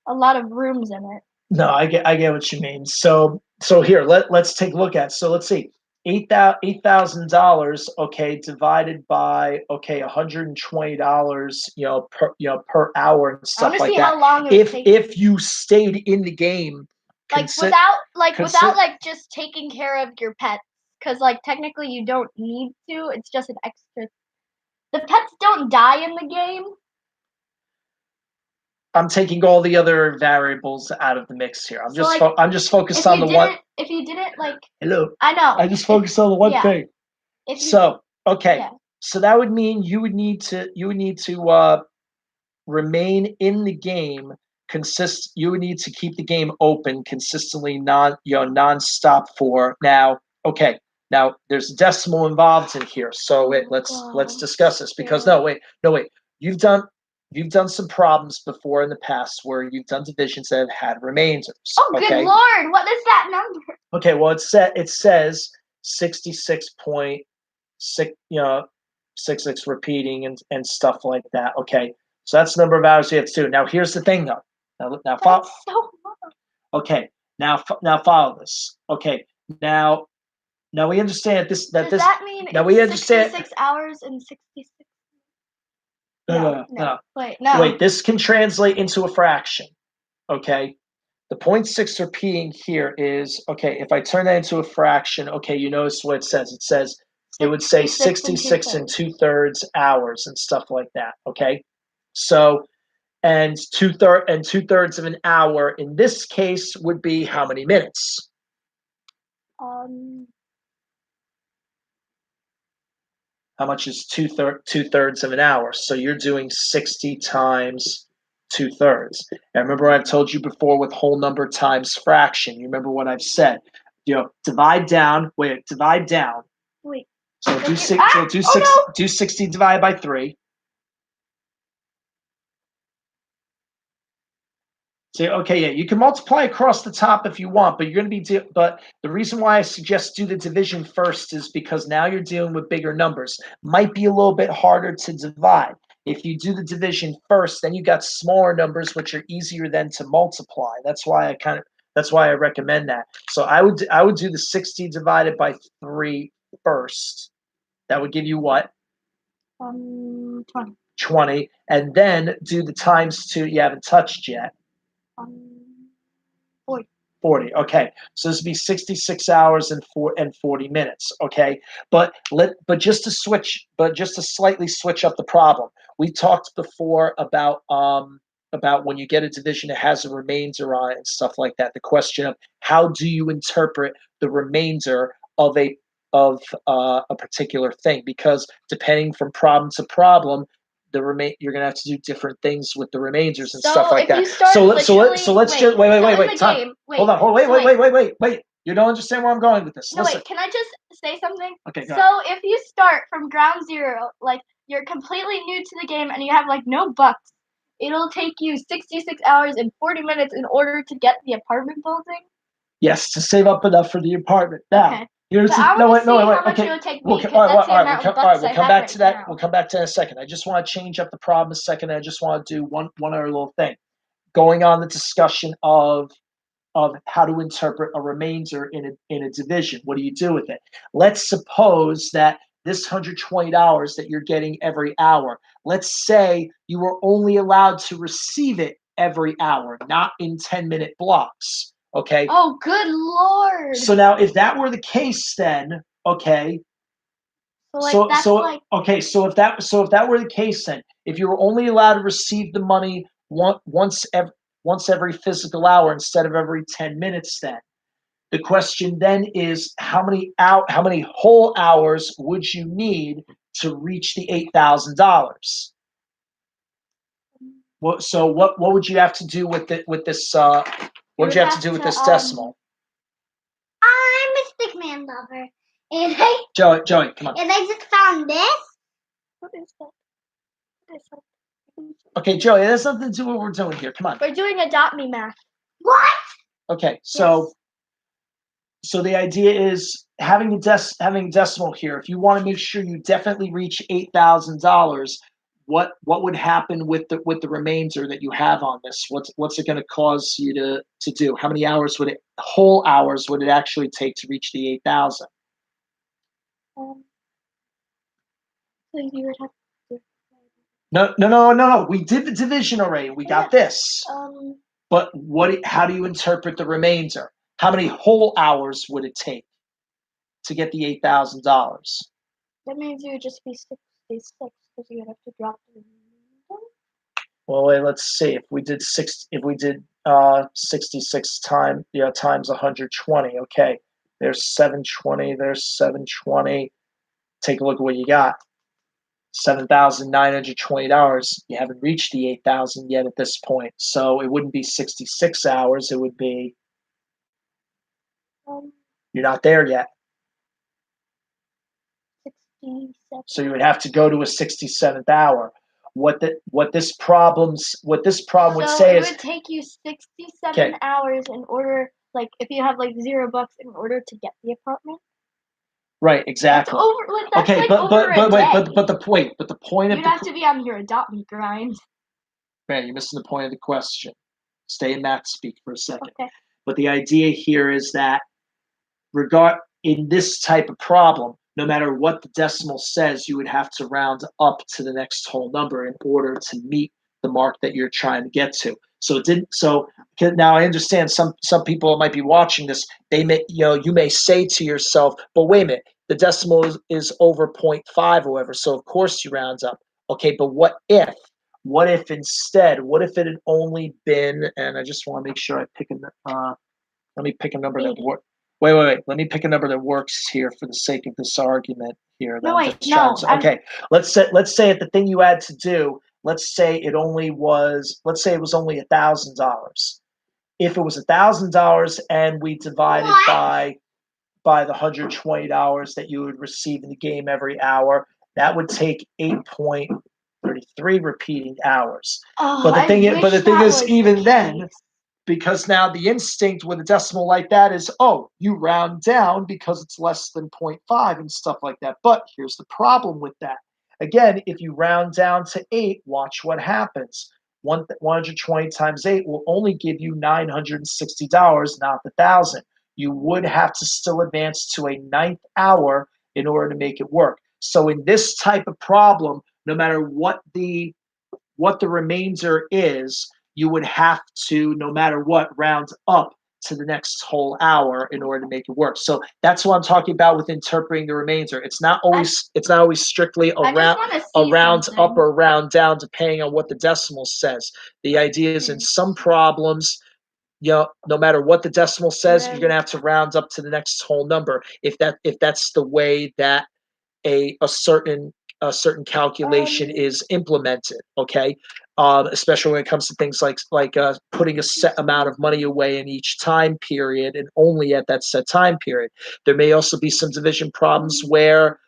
a lot of rooms in it. No, I get what you mean. So here, let's take a look at it. So let's see. $8,000, okay, divided by $120, per hour and stuff like that. How long if you stayed in the game, without just taking care of your pets, because technically you don't need to. It's just an extra. The pets don't die in the game. I'm taking all the other variables out of the mix here. I'm just focused on the one. If you didn't hello, I know. I just focused on the one thing. Okay. Yeah. So that would mean you would need to remain in the game. You would need to keep the game open consistently, nonstop for now. Okay, now there's a decimal involved in here, so let's discuss this because no wait, you've done some problems before in the past where you've done divisions that have had remainders. Oh, good lord! What is that number? Okay, well it says 66.6, 66 repeating and stuff like that. Okay, so that's the number of hours you have to do. Now here's the thing though. Now follow. That's so much. Okay, now follow this. Okay, now we understand this. Does that mean now it's we understand 66 hours and 66? No. Wait, no. Wait, this can translate into a fraction. Okay, the 0.6 repeating here is okay. If I turn that into a fraction, okay, you notice what it says. It would say 66 and 2/3 hours and stuff like that. Okay, so and 2/3 of an hour in this case would be how many minutes? How much is 2/3 of an hour? So you're doing 60 times 2/3. And remember what I've told you before with whole number times fraction. You remember what I've said. Divide down. Wait, divide down. Wait. So do 60 divided by 3. So, okay, yeah, you can multiply across the top if you want, but you're going to be. But the reason why I suggest do the division first is because now you're dealing with bigger numbers. Might be a little bit harder to divide. If you do the division first, then you got smaller numbers, which are easier then to multiply. That's why I recommend that. So I would do the 60 divided by 3 first. That would give you what? 20. 20, and then do the times 2 you haven't touched yet. 40. 40. Okay, so this would be 66 hours and 40 minutes. Okay, but just to slightly switch up the problem. We talked before about when you get a division that has a remainder on it and stuff like that. The question of how do you interpret the remainder of a particular thing, because depending from problem to problem, you're gonna have to do different things with the remainders and stuff like that. So let's just wait. Time. Hold on. Wait. You don't understand where I'm going with this. No, wait. Can I just say something? Okay. Go so if you start from ground zero, like you're completely new to the game and you have like no bucks, it'll take you 66 hours and 40 minutes in order to get the apartment building. Yes, to save up enough for the apartment. Now, okay. But I want to see how much it'll take me, because that's the amount of bucks I have right now. We'll come back to that in a second. I just want to change up the problem a second. I just want to do one other little thing. Going on the discussion of how to interpret a remainder in a division. What do you do with it? Let's suppose that this $120 that you're getting every hour, let's say you were only allowed to receive it every hour, not in 10-minute blocks. Okay. Oh, good lord. So now, if that were the case, then okay. So if that were the case, then if you were only allowed to receive the money once every physical hour instead of every 10 minutes, then the question then is how many whole hours would you need to reach the $8,000? So what would you have to do with this? What would you have to do with this decimal? I'm a Stickman lover, and Joey, come on. And I just found this. What is that? Okay, Joey, that has nothing to do with what we're doing here. Come on. We're doing Adopt Me math. What? Okay, so the idea is having a decimal here. If you want to make sure you definitely reach $8,000, what would happen with the remainder that you have on this? What's it going to cause you to do? How many whole hours would it actually take to reach the 8,000? So you would have to. No. We did the division already. We got this. But how do you interpret the remainder? How many whole hours would it take to get the $8,000? That means you would just be 66 because you would have to drop the remainder. Well, wait, let's see. If we did 66 times 120, okay. There's 720. Take a look at what you got. $7,920. You haven't reached the 8,000 yet at this point. So it wouldn't be 66 hours. It would be, you're not there yet. 67. So you would have to go to a 67th hour. What this problem would say it is would take you 67 Okay. hours in order, like, if you have like $0 in order to get the apartment. right, exactly. That's Okay, like but over a wait, day. but the point of You'd the have to be on your adopt me grind. man, you're missing the point of the question. Stay in math speak for a second. Okay. But the idea here is that in this type of problem, no matter what the decimal says, you would have to round up to the next whole number in order to meet the mark that you're trying to get to. So it didn't. So now I understand some people might be watching this. They may, you may say to yourself, "But wait a minute, the decimal is over 0.5 or whatever. So of course you round up." Okay, but what if? What if instead? What if it had only been? And I just want to make sure I pick let me pick a number that works. Wait. Let me pick a number that works here for the sake of this argument here. No, wait, no. Okay, let's say at the thing you had to do. Let's say it was only $1,000. If it was $1,000 and we divided by the $120 that you would receive in the game every hour, that would take 8.33 repeating hours. Oh, But the thing is, even then, case. because now the instinct with a decimal like that is, oh, you round down because it's less than 0.5 and stuff like that. But here's the problem with that. Again, if you round down to 8, watch what happens. 120 times 8 will only give you $960, not the 1,000. You would have to still advance to a 9th hour in order to make it work. So in this type of problem, no matter what the remainder is, you would have to, no matter what, round up to the next whole hour in order to make it work. So that's what I'm talking about with interpreting the remainder. It's not always strictly a round up or round down depending on what the decimal says. The idea is in some problems, no matter what the decimal says, you're going to have to round up to the next whole number if that's the way that a certain calculation is implemented. Okay, especially when it comes to things like putting a set amount of money away in each time period and only at that set time period. There may also be some division problems where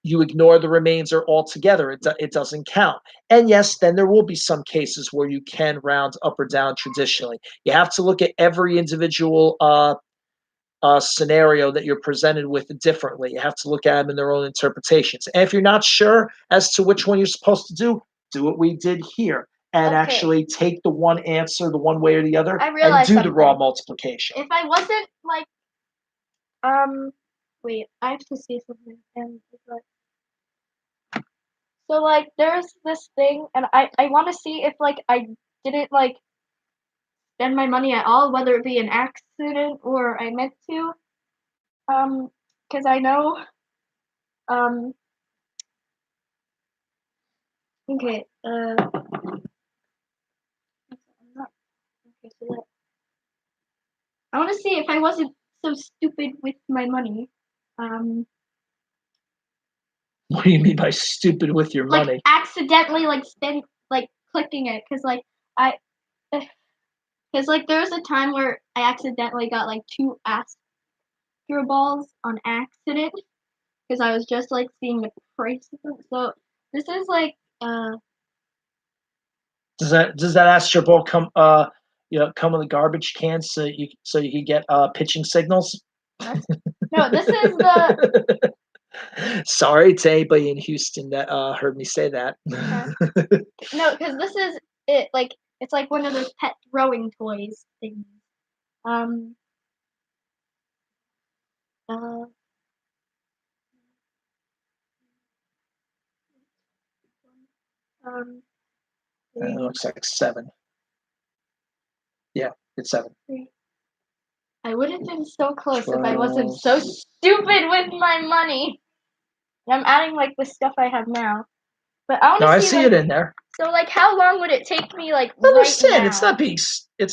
you ignore the remainder altogether. It doesn't count. And yes, then there will be some cases where you can round up or down traditionally. You have to look at every individual scenario that you're presented with differently. You have to look at them in their own interpretations. And if you're not sure as to which one you're supposed to do what we did here and actually take the one answer the one way or the other and do the raw multiplication. If I wasn't like, wait, I have to see something. So like, there's this thing, and I want to see if like I didn't like spend my money at all, whether it be an accident or I meant to. Because I know, okay, I want to see if I wasn't so stupid with my money. What do you mean by stupid with your money? Like accidentally clicking it, because there was a time where I accidentally got like 2 Astro balls on accident because I was just like seeing the price of them. So this is like Does that Astro ball come come in the garbage can so you can get pitching signals? No, this is the. Sorry to anybody in Houston that heard me say that. No, because this is it. Like it's like one of those pet throwing toys things. It looks like 7. Yeah, it's 7. I would have been so close if I wasn't so stupid with my money. I'm adding like the stuff I have now, but I want to see. I see it in there. So like, how long would it take me like I right understand. now? It's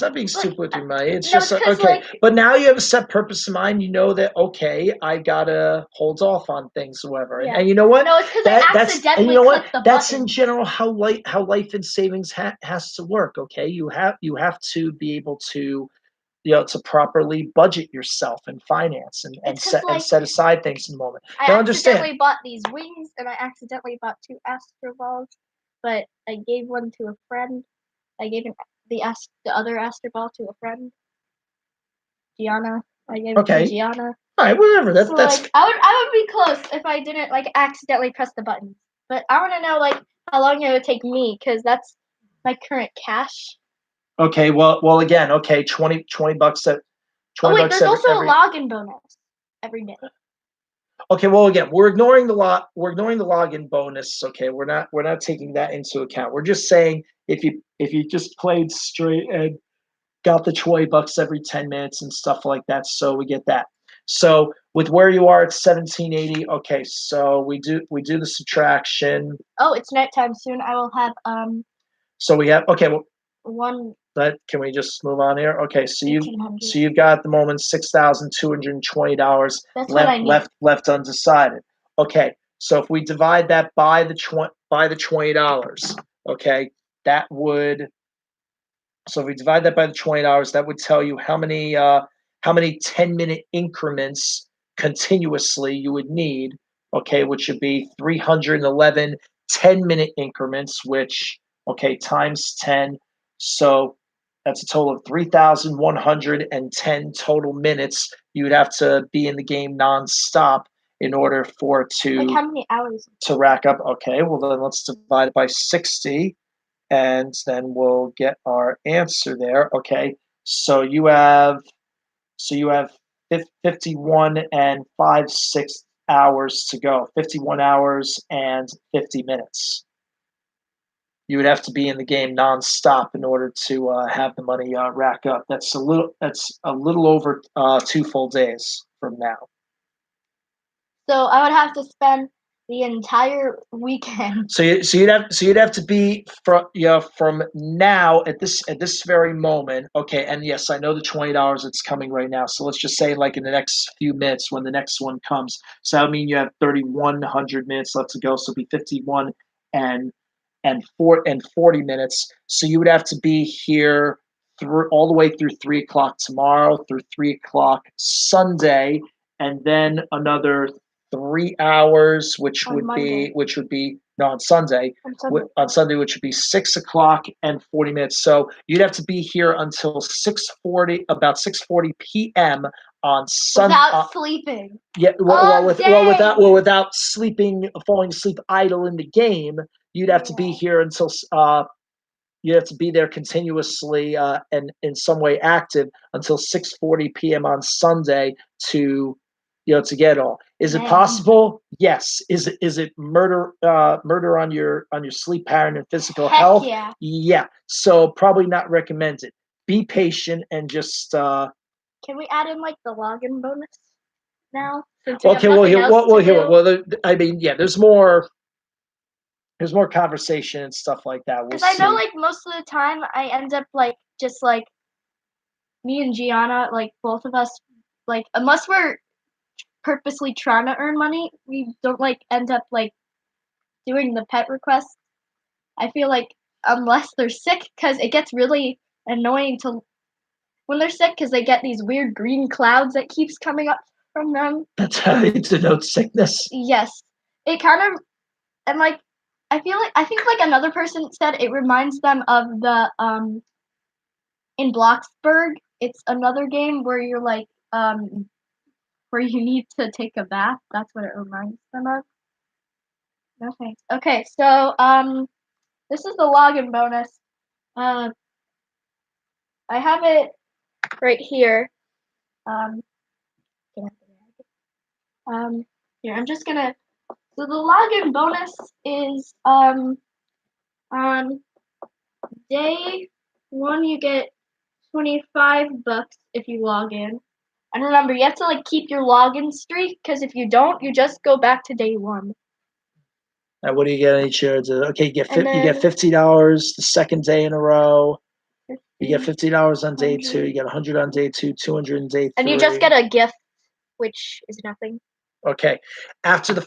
not being stupid with your money. It's no, just it's 'cause, okay. like- But now you have a set purpose in mind. You know that okay, I gotta hold off on things, whatever. Yeah. And you know what? No, it's 'cause I That's and accidentally you know what? clicked the That's in button. general how life and savings has to work. Okay, you have to be able to to properly budget yourself and finance and It's 'cause, like, set aside things in the moment. I Now understand. accidentally bought these wings, and I accidentally bought 2 Astro Balls, but I gave one to a friend. I gave the other Astro Ball to a friend, Gianna. I gave it to Okay. Gianna. All right, whatever. So like, I would be close if I didn't like accidentally press the button. But I want to know like how long it would take me because that's my current cash. okay. Well, again, okay, 20 bucks at 20 Oh wait, bucks there's also every. a login bonus every day. Okay, well again, we're ignoring the login bonus. Okay, we're not taking that into account. We're just saying if you just played straight and got the 20 bucks every 10 minutes and stuff like that, so we get that. So with where you are at 1780, okay, so we do the subtraction. Oh, it's nighttime soon. I will have So we have okay, well one can we just move on here? Okay, so 1800. you've got at the moment $6,220 That's what I need. left undecided. Okay, so if we divide that by the $20, okay, that would so if we divide that by the $20, that would tell you how many 10-minute increments continuously you would need, okay, which would be 311 10-minute increments, which okay, times 10. So that's a total of 3,110 total minutes you would have to be in the game nonstop in order for it Like how many hours? to rack up. Okay, well then let's divide it by 60 and then we'll get our answer there. Okay, so you have 51 and 5/6 hours to go. 51 hours and 50 minutes. You would have to be in the game nonstop in order to have the money rack up. That's a little over 2 full days from now. So I would have to spend the entire weekend. So you'd have to be from now at this very moment. Okay, and yes, I know the $20 that's coming right now. So let's just say like in the next few minutes when the next one comes. So that would mean you have 3,100 minutes left to go. So it'll be 51 and 40 minutes. So you would have to be here through all the way through 3 o'clock tomorrow, through 3 o'clock Sunday, and then another 3 hours, which On would Monday. be no on Sunday. On Sunday. Which would be 6 o'clock and 40 minutes. So you'd have to be here until 6:40, about 6:40 p.m. on Sunday. Without sleeping. Yeah, Dang. without sleeping, falling asleep idle in the game, you'd have to be here until you have to be there continuously and in some way active until 6:40 p.m. on Sunday to to get all. Is it Man. possible? Yes. Is it murder on your sleep pattern and physical Heck health? yeah. Yeah. So probably not recommended. Be patient and just Can we add in like the login bonus now? okay, I mean, yeah, there's more conversation and stuff like that. We'll Because I know see. like most of the time I end up like just like me and Gianna, like both of us, like unless we're purposely trying to earn money, we don't like end up like doing the pet requests. I feel like unless they're sick, because it gets really annoying to when they're sick, because they get these weird green clouds that keeps coming up from them. That's how you denote sickness. Yes, it kind of and like I think like another person said it reminds them of the in Bloxburg. It's another game where you're like where you need to take a bath. That's what it reminds them of. No thanks. Okay, so this is the login bonus. I have it right here. Um, here I'm just gonna. So the login bonus is on day 1 you get 25 bucks if you log in. And remember, you have to like keep your login streak because if you don't, you just go back to day 1. And what do you get each year? Okay, you get And you get then $50 the second day in a row. You get 50, $50 on day 2. 100. You get 100 on day 2, 200 on day 3. And you just get a gift, which is nothing. Okay. After the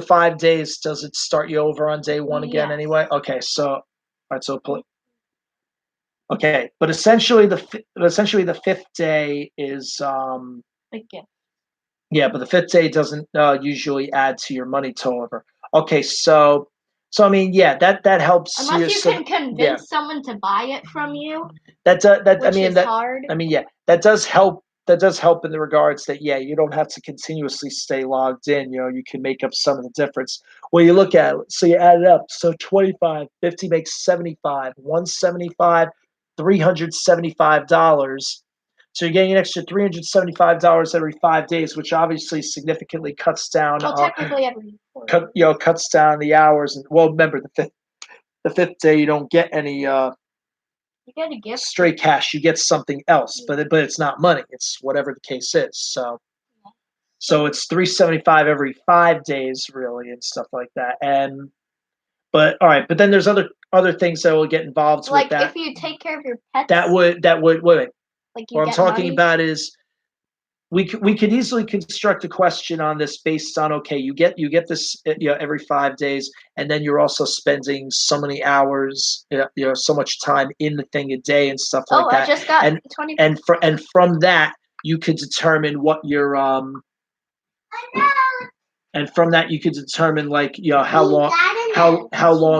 5 days, does it start you over on day 1 again Yes. anyway? Okay, so all right, so okay, but essentially the 5th day is A gift. yeah, but the 5th day doesn't usually add to your money total over. Okay, so I mean, yeah, that helps you. Unless you So, can convince yeah, someone to buy it from you, that I which mean is that hard. I mean, yeah, that does help. That does help in the regards that yeah, you don't have to continuously stay logged in. You know, you can make up some of the difference. Well, you look at it, so you add it up. So 25, 50 makes 75, 175, $375. So you're getting an extra $375 every 5 days, which obviously significantly cuts down. Well, technically every 4 Cuts down the hours. And well, remember the fifth day you don't get any You get a gift. straight cash. You get something else, but it's not money. It's whatever the case is. So it's 375 every 5 days, really, and stuff like that. And but all right, but then there's other things that will get involved Like with that. if you take care of your pets, That would wait. like you What I'm get talking money. about is we could easily construct a question on this based on okay, you get this every 5 days, and then you're also spending so many hours, so much time in the thing a day and stuff like that. I just got and 20. and from that you could determine what your and from that you could determine like how long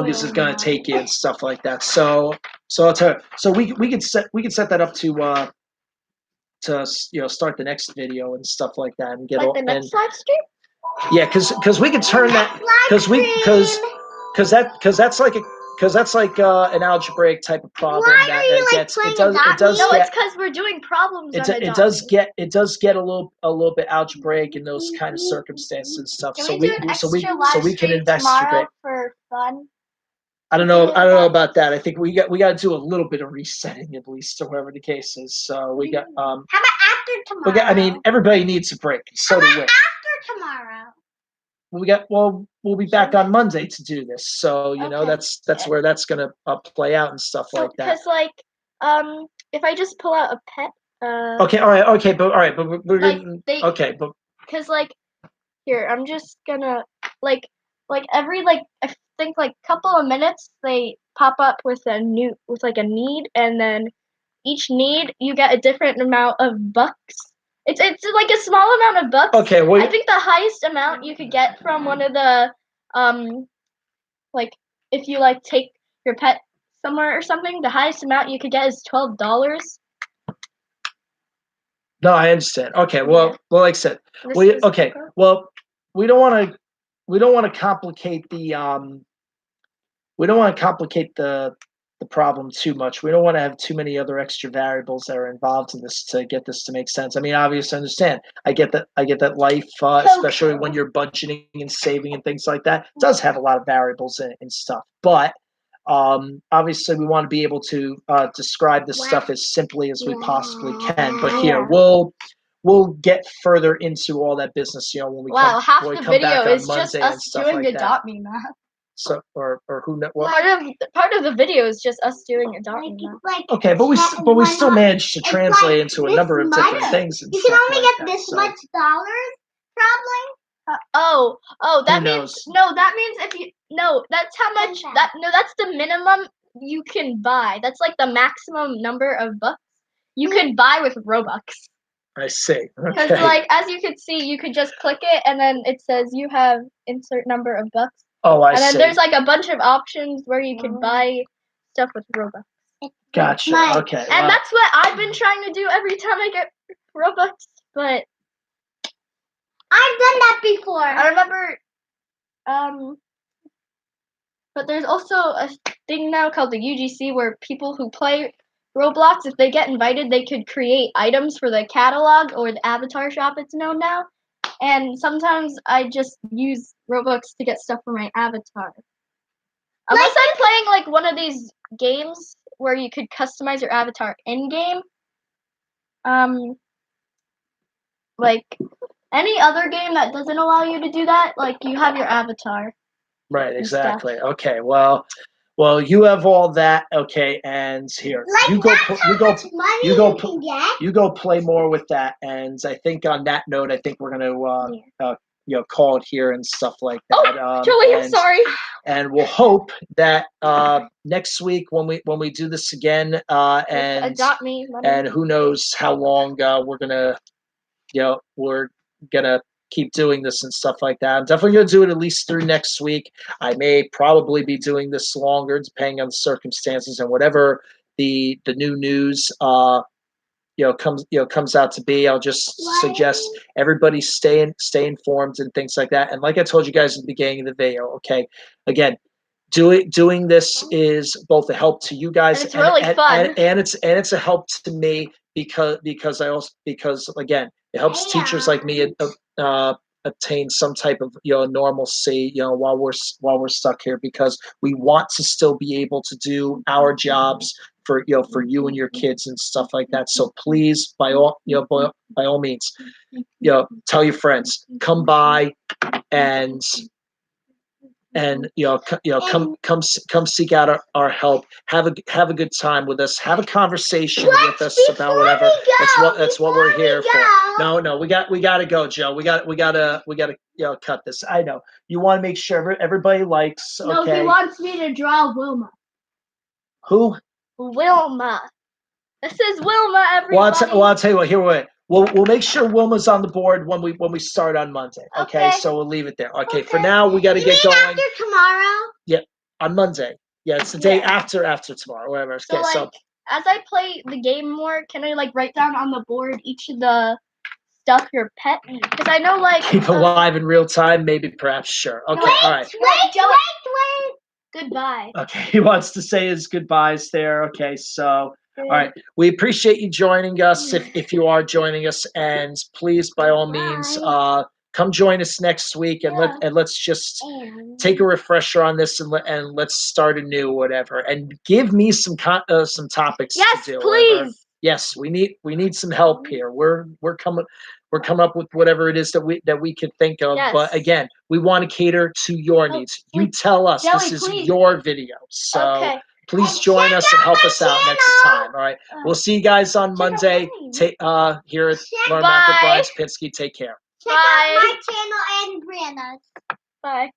is it going to take you and stuff like that. So I'll tell you, so we could set that up to start the next video and stuff like that and get Like all the and next live stream. yeah, because we could turn that because that's like an algebraic type of problem Why that are you, gets playing it does No, get it's because we're doing problems on it Adopt does Me. get a little bit algebraic in those kind of circumstances and stuff. Can So we do an extra live so we can stream investigate. tomorrow for fun? I don't know about that. I think we got to do a little bit of resetting at least, or whatever the case is. So we got How about after tomorrow? I mean, everybody needs a break. So do we. After tomorrow. We'll be back on Monday to do this. So Okay. that's where that's gonna play out and stuff like that. Because if I just pull out a pet. Okay, all right, but we're Like, getting they- okay, but Because here I'm just gonna like every I think couple of minutes they pop up with a new a need, and then each need you get a different amount of bucks. It's like a small amount of bucks. okay. I think the highest amount you could get from one of the if you take your pet somewhere or something, the highest amount you could get is $12. No, I understand. Okay, Yeah. well, like I said, Okay. well, we don't want to complicate the problem too much. We don't want to have too many other extra variables that are involved in this to get this to make sense. I mean, obviously, I understand. I get that life, especially when you're budgeting and saving and things like that, does have a lot of variables in it and stuff. But obviously, we want to be able to describe this stuff as simply as we possibly can. But here, Yeah. we'll get further into all that business, when we half when we the come video back on is Monday just and us stuff doing like that. Adopt Me math. So or who knows what? Part of the video is just us doing Adopt Me math. Okay, but we still managed to translate into a number of different things and You stuff can only like get that, this so. much dollars, probably. That Who means knows? that means if you that's how much that's the minimum you can buy. That's like the maximum number of bucks you could buy with Robux. I see. Because Okay. as you could see, you could just click it and then it says you have insert number of bucks. Oh, I And then see. there's a bunch of options where you could buy stuff with Robux. Gotcha. Okay. And that's what I've been trying to do every time I get Robux, but I've done that before. I remember but there's also a thing now called the UGC where people who play Roblox, if they get invited, they could create items for the catalog or the avatar shop it's known now. And sometimes I just use Robux to get stuff for my avatar. Unless I'm playing one of these games where you could customize your avatar in-game. Like any other game that doesn't allow you to do that, you have your avatar. Right, and stuff. exactly. Okay, well, you have all that. Okay, and here Like you go. that's how much money You go. you can get. You go play more with that. And I think on that note, I think we're gonna call it here and stuff like that. Joey, I'm sorry. And we'll hope that next week when we do this again, and Adopt me. and who knows how long we're gonna keep doing this and stuff like that. I'm definitely gonna do it at least through next week. I may probably be doing this longer, depending on the circumstances and whatever the new news comes out to be. I'll just suggest everybody stay informed and things like that. And like I told you guys at the beginning of the video, okay, again, doing this is both a help to you guys and it's really fun, and it's a help to me because again, it helps teachers like me obtain some type of normalcy while we're stuck here, because we want to still be able to do our jobs for you and your kids and stuff like that. So please, by all means, tell your friends, come by and come seek out our help. Have a good time with us. Have a conversation with us about whatever. That's what we're here for. No, we got to go, Joe. We gotta cut this. I know you want to make sure everybody likes. Okay. No, he wants me to draw Wilma. Who? Wilma. This is Wilma, everybody. Well, I'll tell you what. Here, wait. We'll make sure Wilma's on the board when we start on Monday. Okay, so we'll leave it there. Okay. For now, we got to get going. After tomorrow? Yeah, on Monday. Yeah, it's the day after tomorrow, whatever. So, okay, as I play the game more, can I write down on the board each of the stuff your pet? Because I know keep alive in real time. Maybe, perhaps, sure. Okay, all right. Wait. Goodbye. Okay, he wants to say his goodbyes there. Okay, so. All right, we appreciate you joining us if you are joining us, and please, by all means, come join us next week, and let's just take a refresher on this and let's start anew, whatever, and give me some topics to do. Yes, please. Whatever. Yes, we need some help here. We're coming up with whatever it is that we can think of. Yes. But again, we want to cater to your needs. You tell us. Joey, this is please. Your video, so. Okay. Please join us and help us out next time. All right. We'll see you guys on Monday. Here at Learn Math with Brian Sapinski. Take care. Check out my channel and Brianna's. Bye.